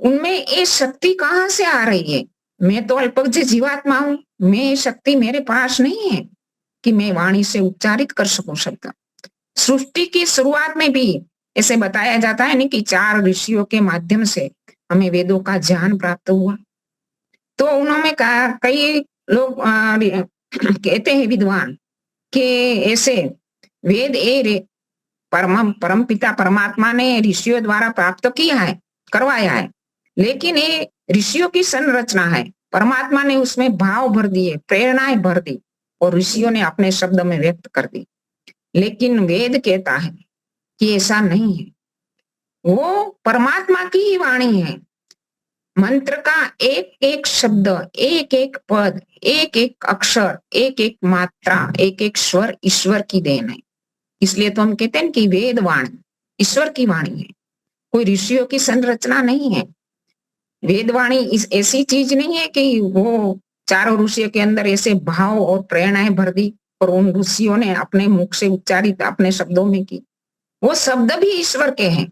उनमें ये शक्ति कहाँ से आ रही है? मैं तो अल्पज्य जीवात्मा हूं, मैं शक्ति मेरे पास नहीं है कि मैं वाणी से उच्चारित कर सकूं शब्द। सृष्टि की शुरुआत में भी ऐसे बताया जाता है ना कि 4 ऋषियों के माध्यम से हमें वेदों का ज्ञान प्राप्त हुआ। तो उन्होंने कहा, कई लोग कहते हैं विद्वान कि ऐसे वेद परम पिता परमात्मा ने ऋषियों द्वारा प्राप्त किया है, करवाया है, लेकिन ये ऋषियों की संरचना है। परमात्मा ने उसमें भाव भर दिए, प्रेरणाएं भर दी और ऋषियों ने अपने शब्द में व्यक्त कर दी। लेकिन वेद कहता है कि ऐसा नहीं है, वो परमात्मा की ही वाणी है। मंत्र का एक एक शब्द, एक एक पद, एक एक अक्षर, एक एक मात्रा, एक एक स्वर ईश्वर की देन है। इसलिए तो हम कहते हैं कि वेद वाणी ईश्वर की वाणी है, कोई ऋषियों की संरचना नहीं है। वेदवाणी इस ऐसी चीज नहीं है कि वो 4 ऋषियों के अंदर ऐसे भाव और प्रेरणाएं भर दी और उन ऋषियों ने अपने मुख से उच्चारित अपने शब्दों में की। वो शब्द भी ईश्वर के हैं,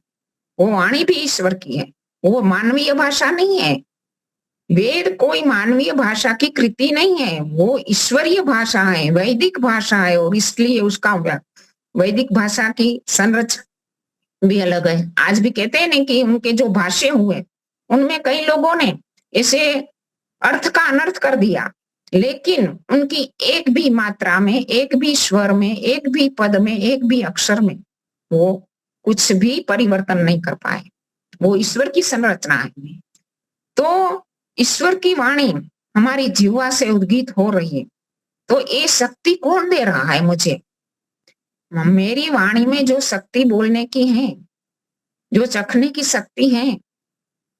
वो वाणी भी ईश्वर की है, वो मानवीय भाषा नहीं है। वेद कोई मानवीय भाषा की कृति नहीं है, वो ईश्वरीय भाषा है, वैदिक भाषा है। और इसलिए उसका वैदिक भाषा की संरचना भी अलग है। आज भी कहते हैं ना कि उनके जो भाष्य हुए उनमें कई लोगों ने ऐसे अर्थ का अनर्थ कर दिया, लेकिन उनकी एक भी मात्रा में, एक भी स्वर में, एक भी पद में, एक भी अक्षर में वो कुछ भी परिवर्तन नहीं कर पाए। वो ईश्वर की संरचना है। तो ईश्वर की वाणी हमारी जीवा से उद्गीत हो रही है। तो ये शक्ति कौन दे रहा है मुझे? मेरी वाणी में जो शक्ति बोलने की है, जो चखने की शक्ति है,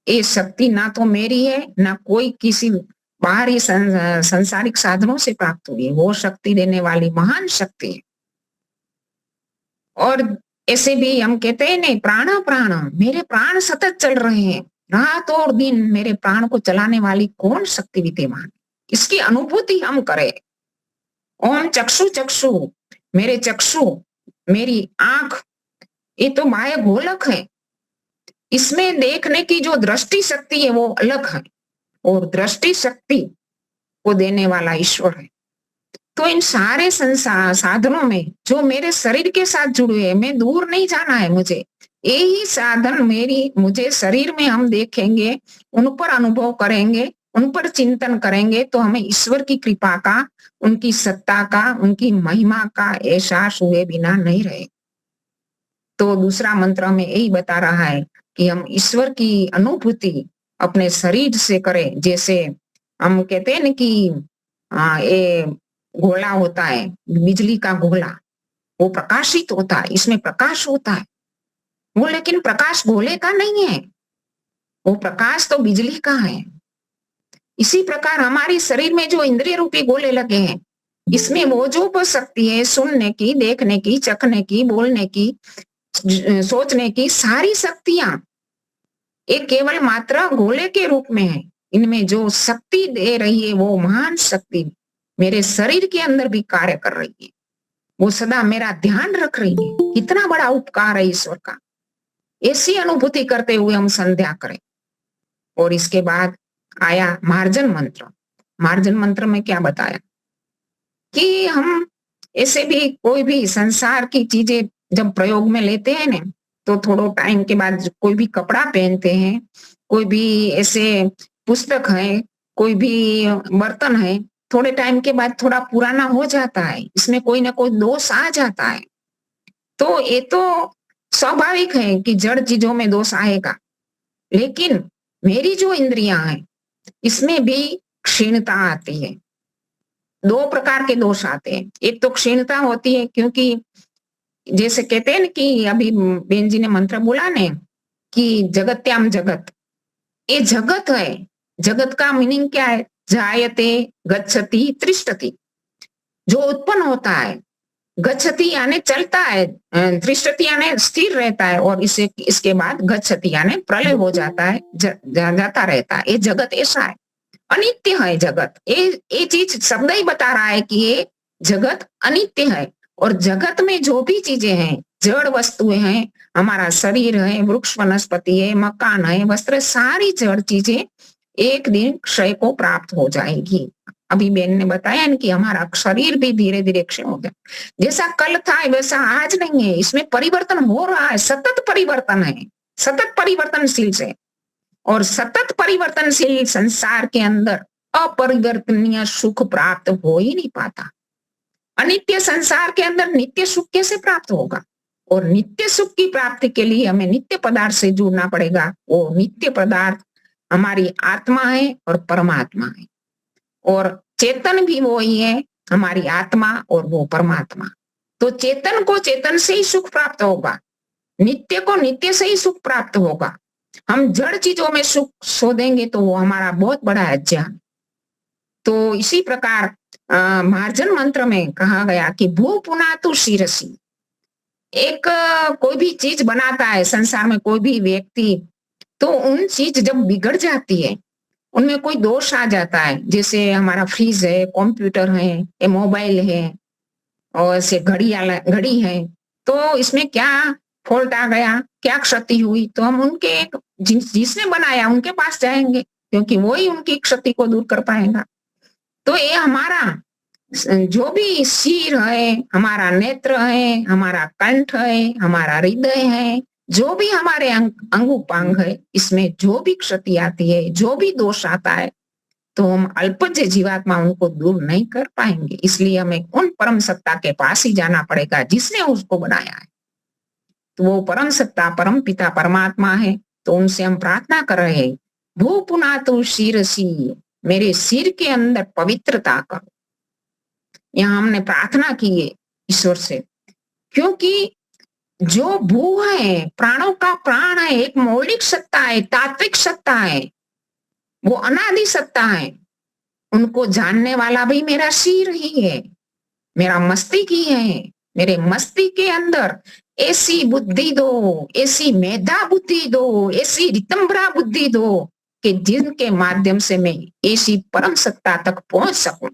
ये शक्ति ना तो मेरी है ना कोई किसी बाहरी संसारिक साधनों से प्राप्त हुई है। वो शक्ति देने वाली महान शक्ति है। और ऐसे भी हम कहते हैं नहीं, प्राण प्राण, मेरे प्राण सतत चल रहे हैं, रात और दिन मेरे प्राण को चलाने वाली कौन शक्ति विद्यमान, इसकी अनुभूति हम करें। ओम चक्षु चक्षु, मेरे चक्षु, मेरी आंख, ये तो माया गोलक है। इसमें देखने की जो दृष्टि शक्ति है वो अलग है और दृष्टि शक्ति को देने वाला ईश्वर है। तो इन सारे साधनों में जो मेरे शरीर के साथ जुड़े हैं, मैं दूर नहीं जाना है मुझे। यही साधन मुझे शरीर में हम देखेंगे, उन पर अनुभव करेंगे उन पर चिंतन करेंगे तो हमें ईश्वर की कृपा का, उनकी सत्ता का, उनकी महिमा का एहसास हुए बिना नहीं रहे। तो दूसरा मंत्र हमें यही बता रहा है कि हम ईश्वर की अनुभूति अपने शरीर से करें। जैसे हम कहते हैं ना कि ये गोला होता है, बिजली का गोला, वो प्रकाशित होता है, इसमें प्रकाश होता है वो, लेकिन प्रकाश गोले का नहीं है, वो प्रकाश तो बिजली का है। इसी प्रकार हमारे शरीर में जो इंद्रिय रूपी गोले लगे हैं, इसमें वो जो शक्ति है सुनने की, देखने की, चखने की, बोलने की, सोचने की, सारी शक्तियां एक केवल मात्र गोले के रूप में है। इनमें जो शक्ति दे रही है वो महान शक्ति मेरे शरीर के अंदर भी कार्य कर रही है, वो सदा मेरा ध्यान रख रही है। कितना बड़ा उपकार है ईश्वर का। ऐसी अनुभूति करते हुए हम संध्या करें। और इसके बाद आया मार्जन मंत्र। मार्जन मंत्र में क्या बताया कि हम ऐसे भी कोई भी संसार की चीजें जब प्रयोग में लेते हैं ना, तो थोड़ो टाइम के बाद कोई भी कपड़ा पहनते हैं, कोई भी ऐसे पुस्तक है, कोई भी बर्तन है, थोड़े टाइम के बाद थोड़ा पुराना हो जाता है, इसमें कोई ना कोई दोष आ जाता है। तो ये तो स्वाभाविक है कि जड़ चीजों में दोष आएगा, लेकिन मेरी जो इंद्रियां हैं इसमें भी क्षीणता आती है। दो प्रकार के दोष आते हैं। एक तो क्षीणता होती है क्योंकि जैसे कहते हैं ना कि अभी बेन जी ने मंत्र बोला ने कि जगत्याम जगत, ये जगत है। जगत का मीनिंग क्या है? जायते, गच्छति, त्रिष्ठति, जो उत्पन्न होता है। गच्छति यानी चलता है, त्रिष्ठति यानी स्थिर रहता है, और इसके बाद गच्छति यानी प्रलय हो जाता है, जाता रहता है। ये जगत ऐसा है, अनित्य है जगत। ये चीज शब्द ही बता रहा है कि ये जगत अनित्य है। और जगत में जो भी चीजें हैं, जड़ वस्तुएं हैं, हमारा शरीर है, वृक्ष वनस्पति है, मकान है, वस्त्र, सारी जड़ चीजें एक दिन क्षय को प्राप्त हो जाएगी। अभी बेन ने बताया कि हमारा शरीर भी धीरे धीरे क्षय हो गया। जैसा कल था वैसा आज नहीं है, इसमें परिवर्तन हो रहा है, सतत परिवर्तन है, सतत परिवर्तनशील से। और सतत परिवर्तनशील संसार के अंदर अपरिवर्तनीय सुख प्राप्त हो ही नहीं पाता। अनित्य संसार के अंदर नित्य सुख कैसे प्राप्त होगा? और नित्य सुख की प्राप्ति के लिए हमें नित्य पदार्थ से जुड़ना पड़ेगा। वो नित्य पदार्थ हमारी आत्मा है और परमात्मा है, और चेतन भी वो ही है, हमारी आत्मा और वो परमात्मा। तो चेतन को चेतन से ही सुख प्राप्त होगा, नित्य को नित्य से ही सुख प्राप्त होगा। हम जड़ चीजों में सुख शोधेंगे तो वो हमारा बहुत बड़ा अज्ञान। तो इसी प्रकार मार्जन मंत्र में कहा गया कि भू पुनातु शिरसी। एक कोई भी चीज बनाता है संसार में, कोई भी व्यक्ति, तो उन चीज जब बिगड़ जाती है, उनमें कोई दोष आ जाता है, जैसे हमारा फ्रिज है, कंप्यूटर है, मोबाइल है, और ऐसे घड़ी है, तो इसमें क्या फॉल्ट आ गया, क्या क्षति हुई, तो हम उनके जिसने बनाया उनके पास जाएंगे, क्योंकि वो ही उनकी क्षति को दूर कर पाएगा। तो ये हमारा जो भी सिर है, हमारा नेत्र है, हमारा कंठ है, हमारा हृदय है, जो भी हमारे अंग उपांग है, इसमें जो भी क्षति आती है, जो भी दोष आता है, तो हम अल्पज्य जीवात्मा उनको दूर नहीं कर पाएंगे। इसलिए हमें उन परम सत्ता के पास ही जाना पड़ेगा जिसने उसको बनाया है। तो वो परम सत्ता, परम पिता, परमात्मा है। तो उनसे हम प्रार्थना कर रहे हैं, भू पुनातु शिरसी, मेरे सिर के अंदर पवित्रता करो। यहाँ हमने प्रार्थना की है ईश्वर से, क्योंकि जो भू है, प्राणों का प्राण है, एक मौलिक सत्ता है, तात्विक सत्ता है, वो अनादि सत्ता है। उनको जानने वाला भी मेरा सिर ही है, मेरा मस्तिष्क ही है। मेरे मस्तिष्क के अंदर ऐसी बुद्धि दो, ऐसी मेधा बुद्धि दो, ऐसी रितंबरा बुद्धि दो कि जिनके माध्यम से मैं ऐसी परम सत्ता तक पहुंच सकूं।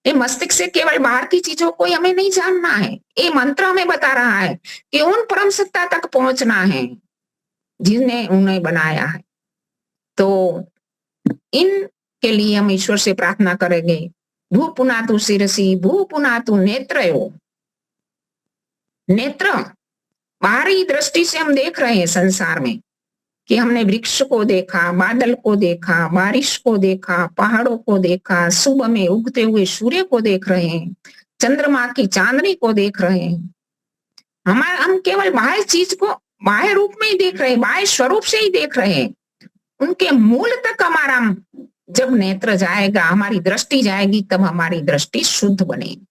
ये मस्तिष्क से केवल बाहर की चीजों को हमें नहीं जानना है। ये मंत्र हमें बता रहा है कि उन परम सत्ता तक पहुंचना है जिसने उन्हें बनाया है। तो इनके लिए हम ईश्वर से प्रार्थना करेंगे, भू पुनातु शिरसी, भू पुनातु नेत्रयो। नेत्र बाहरी दृष्टि से हम देख रहे हैं संसार में कि हमने वृक्ष को देखा, बादल को देखा, बारिश को देखा, पहाड़ों को देखा, सुबह में उगते हुए सूर्य को देख रहे हैं, चंद्रमा की चांदनी को देख रहे हैं। हम केवल बाह्य चीज को बाह्य रूप में ही देख रहे हैं, बाह्य स्वरूप से ही देख रहे हैं। उनके मूल तक हमारा जब नेत्र जाएगा, हमारी दृष्टि जाएगी, तब हमारी दृष्टि शुद्ध बनेगी।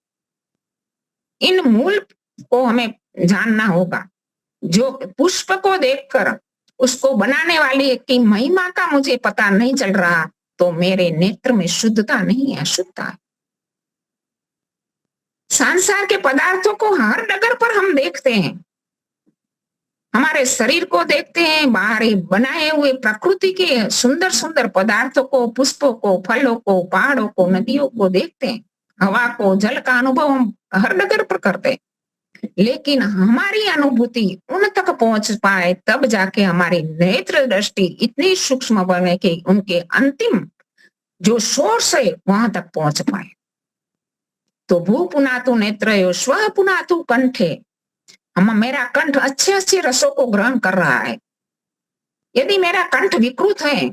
इन मूल को हमें जानना होगा। जो पुष्प को देखकर उसको बनाने वाली की महिमा का मुझे पता नहीं चल रहा, तो मेरे नेत्र में शुद्धता नहीं है, अशुद्धता है। संसार के पदार्थों को हर डगर पर हम देखते हैं, हमारे शरीर को देखते हैं, बाहर बनाए हुए प्रकृति के सुंदर सुंदर पदार्थों को, पुष्पों को, फलों को, पहाड़ों को, नदियों को देखते हैं, हवा को, जल का अनुभव हम हर डगर पर करते हैं। लेकिन हमारी अनुभूति उन तक पहुंच पाए तब जाके हमारी नेत्र दृष्टि इतनी सूक्ष्म बने कि उनके अंतिम जो सोर्स है वहां तक पहुंच पाए। तो भू पुनातु नेत्रयो स्व पुनातु कंठे, मेरा कंठ अच्छे अच्छे रसों को ग्रहण कर रहा है। यदि मेरा कंठ विकृत है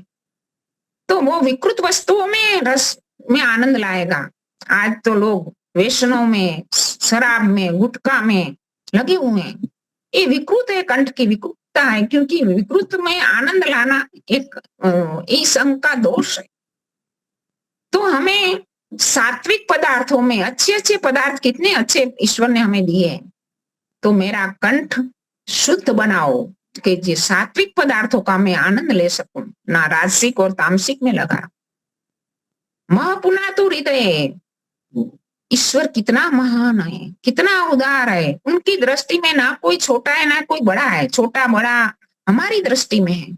तो वो विकृत वस्तुओं में रस में आनंद लाएगा। आज तो लोग व्यसनों में, शराब में, गुटखा में लगे हुए हैं। ये विकृत है, कंठ की विकृतता है, क्योंकि विकृत में आनंद लाना एक इस अंग का दोष है। तो हमें सात्विक पदार्थों में अच्छे अच्छे पदार्थ कितने अच्छे ईश्वर ने हमें दिए हैं। तो मेरा कंठ शुद्ध बनाओ कि जो सात्विक पदार्थों का मैं आनंद ले सकूं, ना राजसिक और तामसिक में लगा। महापुनातु हृदय, ईश्वर कितना महान है, कितना उदार है। उनकी दृष्टि में ना कोई छोटा है ना कोई बड़ा है। छोटा बड़ा हमारी दृष्टि में है,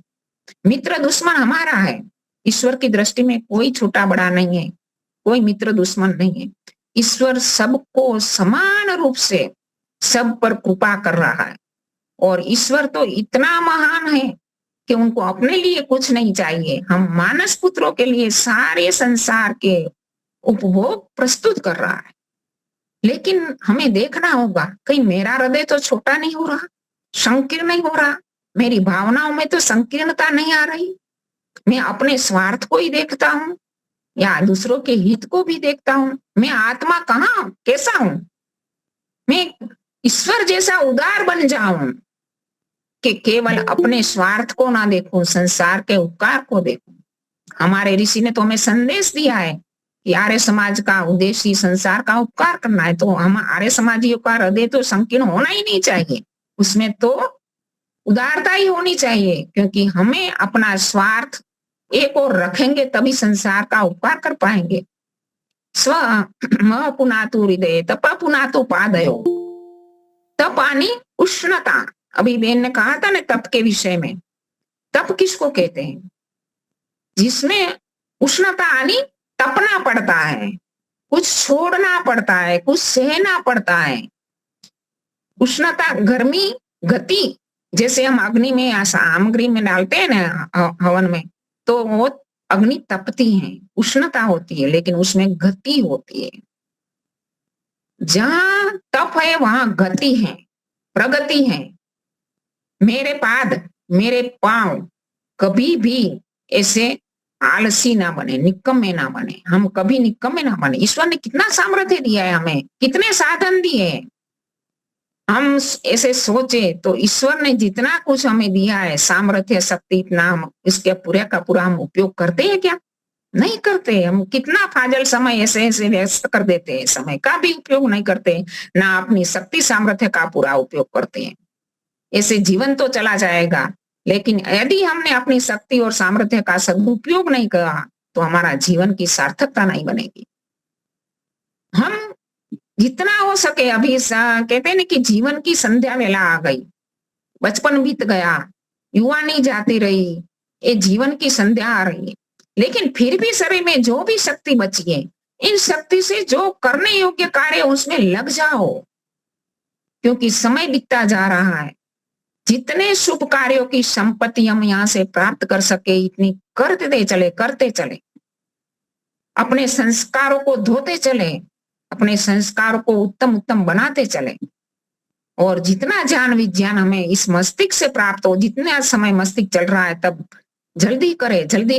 मित्र दुश्मन हमारा है। ईश्वर की दृष्टि में कोई छोटा बड़ा नहीं है, कोई मित्र दुश्मन नहीं है। ईश्वर सबको समान रूप से सब पर कृपा कर रहा है। और ईश्वर तो इतना महान है कि उनको अपने लिए कुछ नहीं चाहिए। हम मानस पुत्रों के लिए सारे संसार के उपभोग प्रस्तुत कर रहा है। लेकिन हमें देखना होगा कहीं मेरा हृदय तो छोटा नहीं हो रहा, संकीर्ण नहीं हो रहा, मेरी भावनाओं में तो संकीर्णता नहीं आ रही। मैं अपने स्वार्थ को ही देखता हूं या दूसरों के हित को भी देखता हूं। मैं आत्मा कहाँ कैसा हूं? मैं ईश्वर जैसा उदार बन जाऊं कि केवल अपने स्वार्थ को ना देखूं, संसार के उपकार को देखूं। हमारे ऋषि ने तो हमें संदेश दिया है कि आर्य समाज का उद्देश्य संसार का उपकार करना है। तो हम आर्य समाजियों का हृदय तो संकीर्ण होना ही नहीं चाहिए, उसमें तो उदारता ही होनी चाहिए, क्योंकि हमें अपना स्वार्थ एक और रखेंगे तभी संसार का उपकार कर पाएंगे। स्व म पुनातु हृदय तप पुनातु पादयो। तप आनी उष्णता, अभी बहन ने कहा था ना तप के विषय में। तप किसको कहते हैं? जिसमें उष्णता आनी, तपना पड़ता है, कुछ छोड़ना पड़ता है, कुछ सहना पड़ता है। उष्णता, गर्मी, गति, जैसे हम अग्नि में या सामग्री में डालते हैं ना हवन में, तो वो अग्नि तपती है, उष्णता होती है, लेकिन उसमें गति होती है। जहां तप है वहां गति है, प्रगति है। मेरे पाद, मेरे पांव कभी भी ऐसे आलसी ना बने, निकम्मे ना बने। हम कभी निकम्मे ना बने। ईश्वर ने कितना सामर्थ्य दिया है हमें, कितने साधन दिए हैं। हम ऐसे सोचे तो ईश्वर ने जितना कुछ हमें दिया है, सामर्थ्य, शक्ति, इतना हम इसके पूरे का पूरा हम उपयोग करते हैं क्या? नहीं करते। हम कितना फाजल समय ऐसे ऐसे व्यस्त कर देते हैं, समय का भी उपयोग नहीं करते, ना अपनी शक्ति सामर्थ्य का पूरा उपयोग करते हैं। ऐसे जीवन तो चला जाएगा, लेकिन यदि हमने अपनी शक्ति और सामर्थ्य का सदुपयोग नहीं किया तो हमारा जीवन की सार्थकता नहीं बनेगी। हम जितना हो सके, अभी कहते हैं कि जीवन की संध्या वेला आ गई, बचपन बीत गया, युवानी जाती रही, ये जीवन की संध्या आ रही है। लेकिन फिर भी शरीर में जो भी शक्ति बची है, इन शक्ति से जो करने योग्य कार्य उसमें लग जाओ, क्योंकि समय बीतता जा रहा है। जितने शुभ कार्यों की संपत्ति हम यहाँ से प्राप्त कर सके इतनी करते चले। अपने संस्कारों को धोते चले, अपने संस्कारों को उत्तम उत्तम बनाते चले। और जितना ज्ञान विज्ञान हमें इस मस्तिष्क से प्राप्त हो, जितना समय मस्तिष्क चल रहा है, तब जल्दी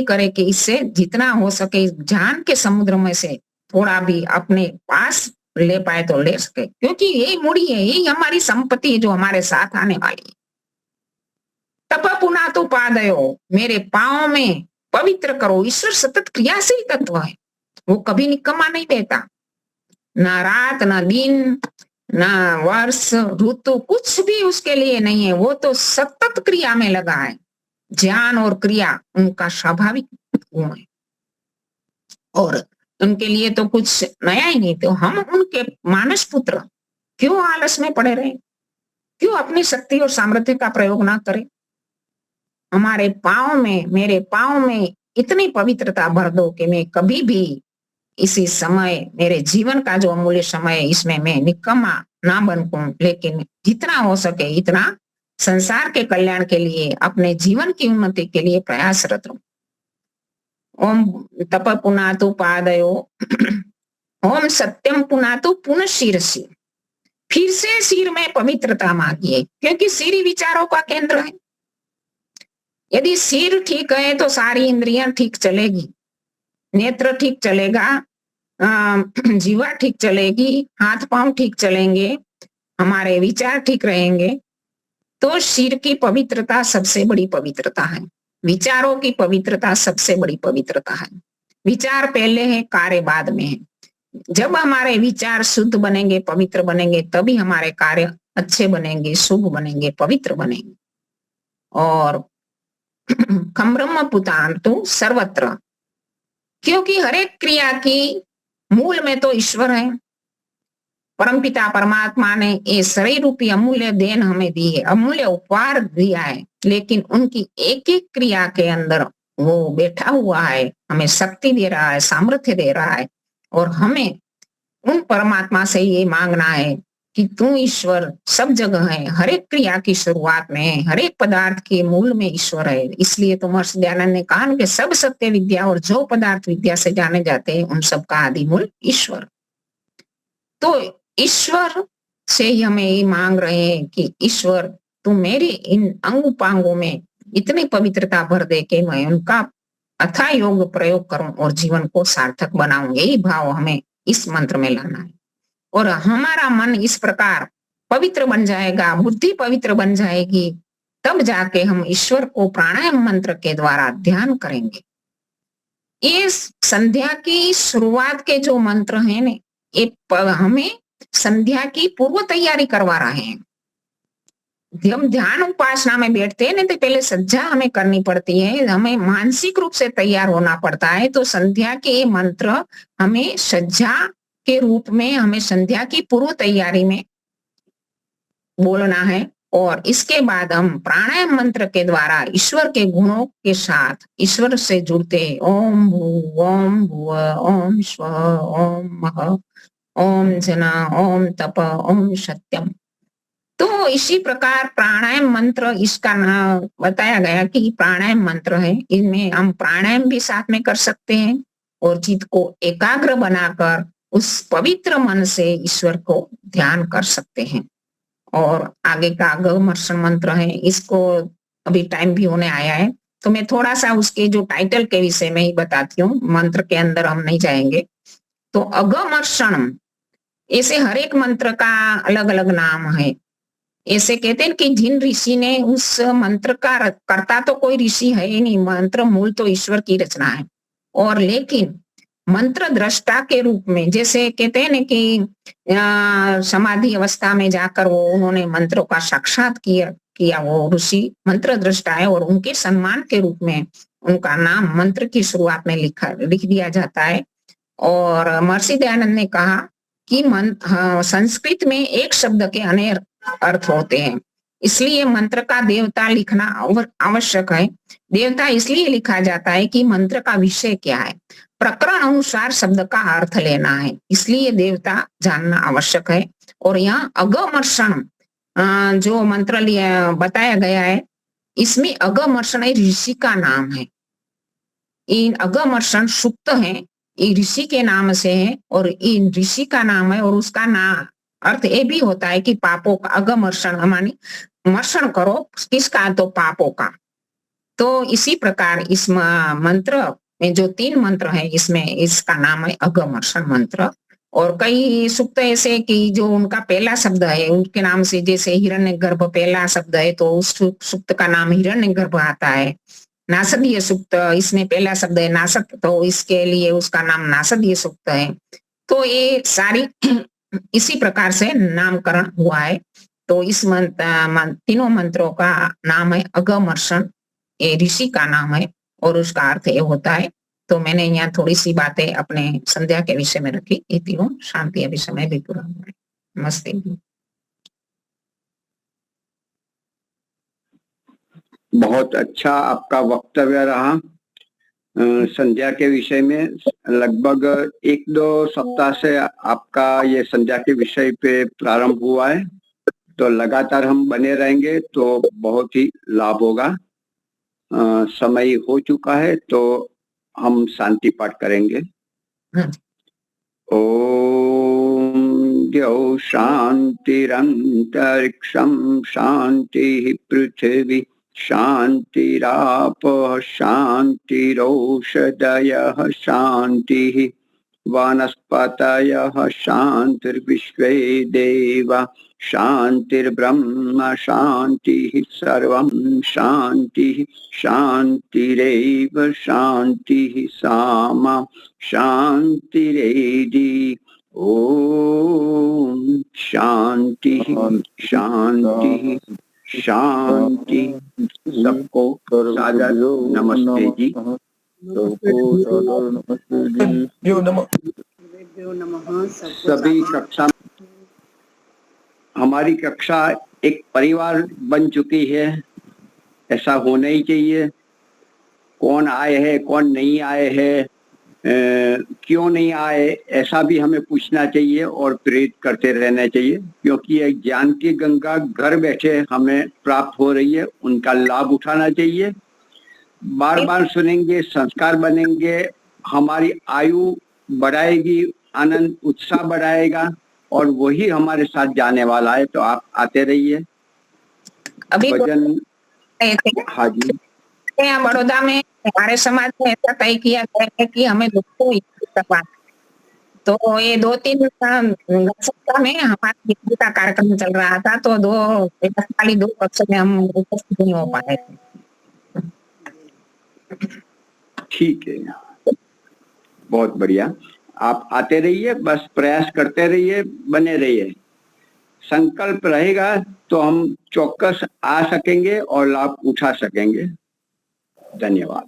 करे कि इससे जितना हो सके ज्ञान के समुद्र में से थोड़ा भी अपने पास ले पाए तो ले सके, क्योंकि यही मूड़ी है, यही हमारी संपत्ति है जो हमारे साथ आने वाली है। तप पुना तो पादयो, मेरे पांव में पवित्र करो। ईश्वर सतत क्रियाशील तत्व है, वो कभी निकम्मा नहीं देता, ना रात ना दिन ना वर्ष ऋतु कुछ भी उसके लिए नहीं है, वो तो सतत क्रिया में लगा है। ज्ञान और क्रिया उनका स्वाभाविक गुण है और उनके लिए तो कुछ नया ही नहीं। तो हम उनके मानस पुत्र क्यों आलस में पड़े रहे, क्यों अपनी शक्ति और सामर्थ्य का प्रयोग ना करें। हमारे पांव में, मेरे पांव में इतनी पवित्रता भर दो कि मैं कभी भी इसी समय, मेरे जीवन का जो अमूल्य समय है, इसमें मैं निकम्मा ना बनूं, लेकिन जितना हो सके इतना संसार के कल्याण के लिए, अपने जीवन की उन्नति के लिए प्रयासरत रहूं। ओम तप पुनातु पादयो, ओम सत्यम पुनातु पुनः शिरसि, फिर से सिर में पवित्रता मांगिए, क्योंकि सिर ही विचारों का केंद्र है। यदि सिर ठीक है तो सारी इंद्रियां ठीक चलेगी, नेत्र ठीक चलेगा, जीवा ठीक चलेगी, हाथ पांव ठीक चलेंगे, हमारे विचार ठीक रहेंगे। तो सिर की पवित्रता सबसे बड़ी पवित्रता है, विचारों की पवित्रता सबसे बड़ी पवित्रता है। विचार पहले है, कार्य बाद में है। जब हमारे विचार शुद्ध बनेंगे, पवित्र बनेंगे, तभी हमारे कार्य अच्छे बनेंगे, शुभ बनेंगे, पवित्र बनेंगे। और खम ब्रह्म पुतान्तु सर्वत्र, क्योंकि हर एक क्रिया की मूल में तो ईश्वर है। परमपिता परमात्मा ने ये शरीर रूपी अमूल्य देन हमें दी है, अमूल्य उपहार दिया है, लेकिन उनकी एक एक क्रिया के अंदर वो बैठा हुआ है, हमें शक्ति दे रहा है, सामर्थ्य दे रहा है। और हमें उन परमात्मा से ये मांगना है कि तू ईश्वर सब जगह है, हर एक क्रिया की शुरुआत में है, हर एक पदार्थ के मूल में ईश्वर है। इसलिए तो महर्षि दयानंद ने कहा कि सब सत्य विद्या और जो पदार्थ विद्या से जाने जाते हैं, उन सब का आदि मूल ईश्वर। तो ईश्वर से ही हमें ये मांग रहे हैं कि ईश्वर तू मेरे इन अंग उपांगों में इतनी पवित्रता भर दे कि मैं उनका अथाह योग प्रयोग करूं और जीवन को सार्थक बनाऊं। यही भाव हमें इस मंत्र में लाना है। और हमारा मन इस प्रकार पवित्र बन जाएगा, बुद्धि पवित्र बन जाएगी, तब जाके हम ईश्वर को प्राणायाम मंत्र के द्वारा ध्यान करेंगे। ये संध्या की शुरुआत के जो मंत्र हैं ने, ये हमें संध्या की पूर्व तैयारी करवा रहे हैं। जब ध्यान उपासना में बैठते हैं ना, तो पहले सज्जा हमें करनी पड़ती है, हमें मानसिक रूप से तैयार होना पड़ता है। तो संध्या के ये मंत्र हमें सज्जा के रूप में, हमें संध्या की पूर्व तैयारी में बोलना है। और इसके बाद हम प्राणायाम मंत्र के द्वारा ईश्वर के गुणों के साथ ईश्वर से जुड़ते हैं। ओम भू ओम भुव ओम स्व ओम मह ओम जना ओम तप ओम सत्यम। तो इसी प्रकार प्राणायाम मंत्र, इसका नाम बताया गया कि प्राणायाम मंत्र है। इनमें हम प्राणायाम भी साथ में कर सकते हैं और चित्त को एकाग्र बनाकर उस पवित्र मन से ईश्वर को ध्यान कर सकते हैं। और आगे का अगमर्षण मंत्र है, इसको अभी टाइम भी होने आया है, तो मैं थोड़ा सा उसके जो टाइटल के विषय में ही बताती हूँ, मंत्र के अंदर हम नहीं जाएंगे। तो अगमर्षण, ऐसे हर एक मंत्र का अलग अलग नाम है। ऐसे कहते हैं कि जिन ऋषि ने उस मंत्र का करता तो कोई ऋषि है ही नहीं, मंत्र मूल तो ईश्वर की रचना है। और लेकिन मंत्र दृष्टा के रूप में, जैसे कहते हैं ना कि समाधि अवस्था में जाकर वो उन्होंने मंत्रों का साक्षात किया वो ऋषि मंत्र दृष्टा है, और उनके सम्मान के रूप में उनका नाम मंत्र की शुरुआत में लिख दिया जाता है। और महर्षि दयानंद ने कहा कि संस्कृत में एक शब्द के अनेक अर्थ होते हैं, इसलिए मंत्र का देवता लिखना आवश्यक है। देवता इसलिए लिखा जाता है कि मंत्र का विषय क्या है, प्रकरण अनुसार शब्द का अर्थ लेना है, इसलिए देवता जानना आवश्यक है। और यहाँ अगमर्षण जो मंत्र बताया गया है, इसमें अगमर्षण ऋषि का नाम है। इन अगमर्षण सुक्त है, ये ऋषि के नाम से है और इन ऋषि का नाम है और उसका नाम अर्थ ये भी होता है कि पापों का अगमर्षण, मानी मर्षण करो किसका, तो पापों का। तो इसी प्रकार इस मंत्र में जो 3 मंत्र है, इसमें इसका नाम है अगमर्षण मंत्र। और कई सूक्त ऐसे कि जो उनका पहला शब्द है उनके नाम से, जैसे हिरण्यगर्भ पहला शब्द है तो उस सूक्त का नाम हिरण्यगर्भ आता है। नासदीय सूक्त, इसमें पहला शब्द है नासक, तो इसके लिए उसका नाम नासदीय सूक्त है। तो ये सारी इसी प्रकार से नामकरण हुआ है। तो इस तीनों मंत्रों का नाम है अगमर्षण, ये ऋषि का नाम है और उसका अर्थ ये होता है। तो मैंने यहाँ थोड़ी सी बातें अपने संध्या के विषय में रखी। इति ओम शांति। अभी समय भी पूरा हुआ है। नमस्ते जी। बहुत अच्छा आपका वक्तव्य रहा। संध्या के विषय में लगभग 1-2 सप्ताह से आपका ये संध्या के विषय पे प्रारंभ हुआ है, तो लगातार हम बने रहेंगे तो बहुत ही लाभ होगा। समय हो चुका है तो हम शांति पाठ करेंगे। ओम द्यौ शांतिरंतरिक्षं शांति पृथ्वी शांतिरापः शांतिरौषधयः शांतिः वनस्पतयः शांतिर्विश्वे देवा शांतिर्ब्रह्म शांतिः सर्वं शांतिः शांतिरेव शांतिः सामा शांतिरेधि। ओम शांति शांति शांति। सबको सादर नमस्ते जी। सभी कक्षा, हमारी कक्षा एक परिवार बन चुकी है, ऐसा होना ही चाहिए। कौन आए हैं कौन नहीं आए हैं, क्यों नहीं आए, ऐसा भी हमें पूछना चाहिए और प्रेरित करते रहना चाहिए, क्योंकि एक ज्ञान की गंगा घर बैठे हमें प्राप्त हो रही है, उनका लाभ उठाना चाहिए। बार बार सुनेंगे, संस्कार बनेंगे, हमारी आयु बढ़ाएगी, आनंद उत्साह बढ़ाएगा और वही हमारे साथ जाने वाला है। तो आप आते रहिए। अभी भजन। हाँ जी। यहाँ बड़ौदा में हमारे समाज में ऐसा तय किया गया है कि हमें दोस्तों करवाना, तो ये 2-3 सप्ताह में हमारा बिजली का कार्यक्रम चल रहा था, तो 2 कक्षा में हम उपस्थित नहीं हो पाए थे। ठीक है, बहुत बढ़िया। आप आते रहिए, बस प्रयास करते रहिए, बने रहिए। संकल्प रहेगा तो हम चौकस आ सकेंगे और लाभ उठा सकेंगे। धन्यवाद।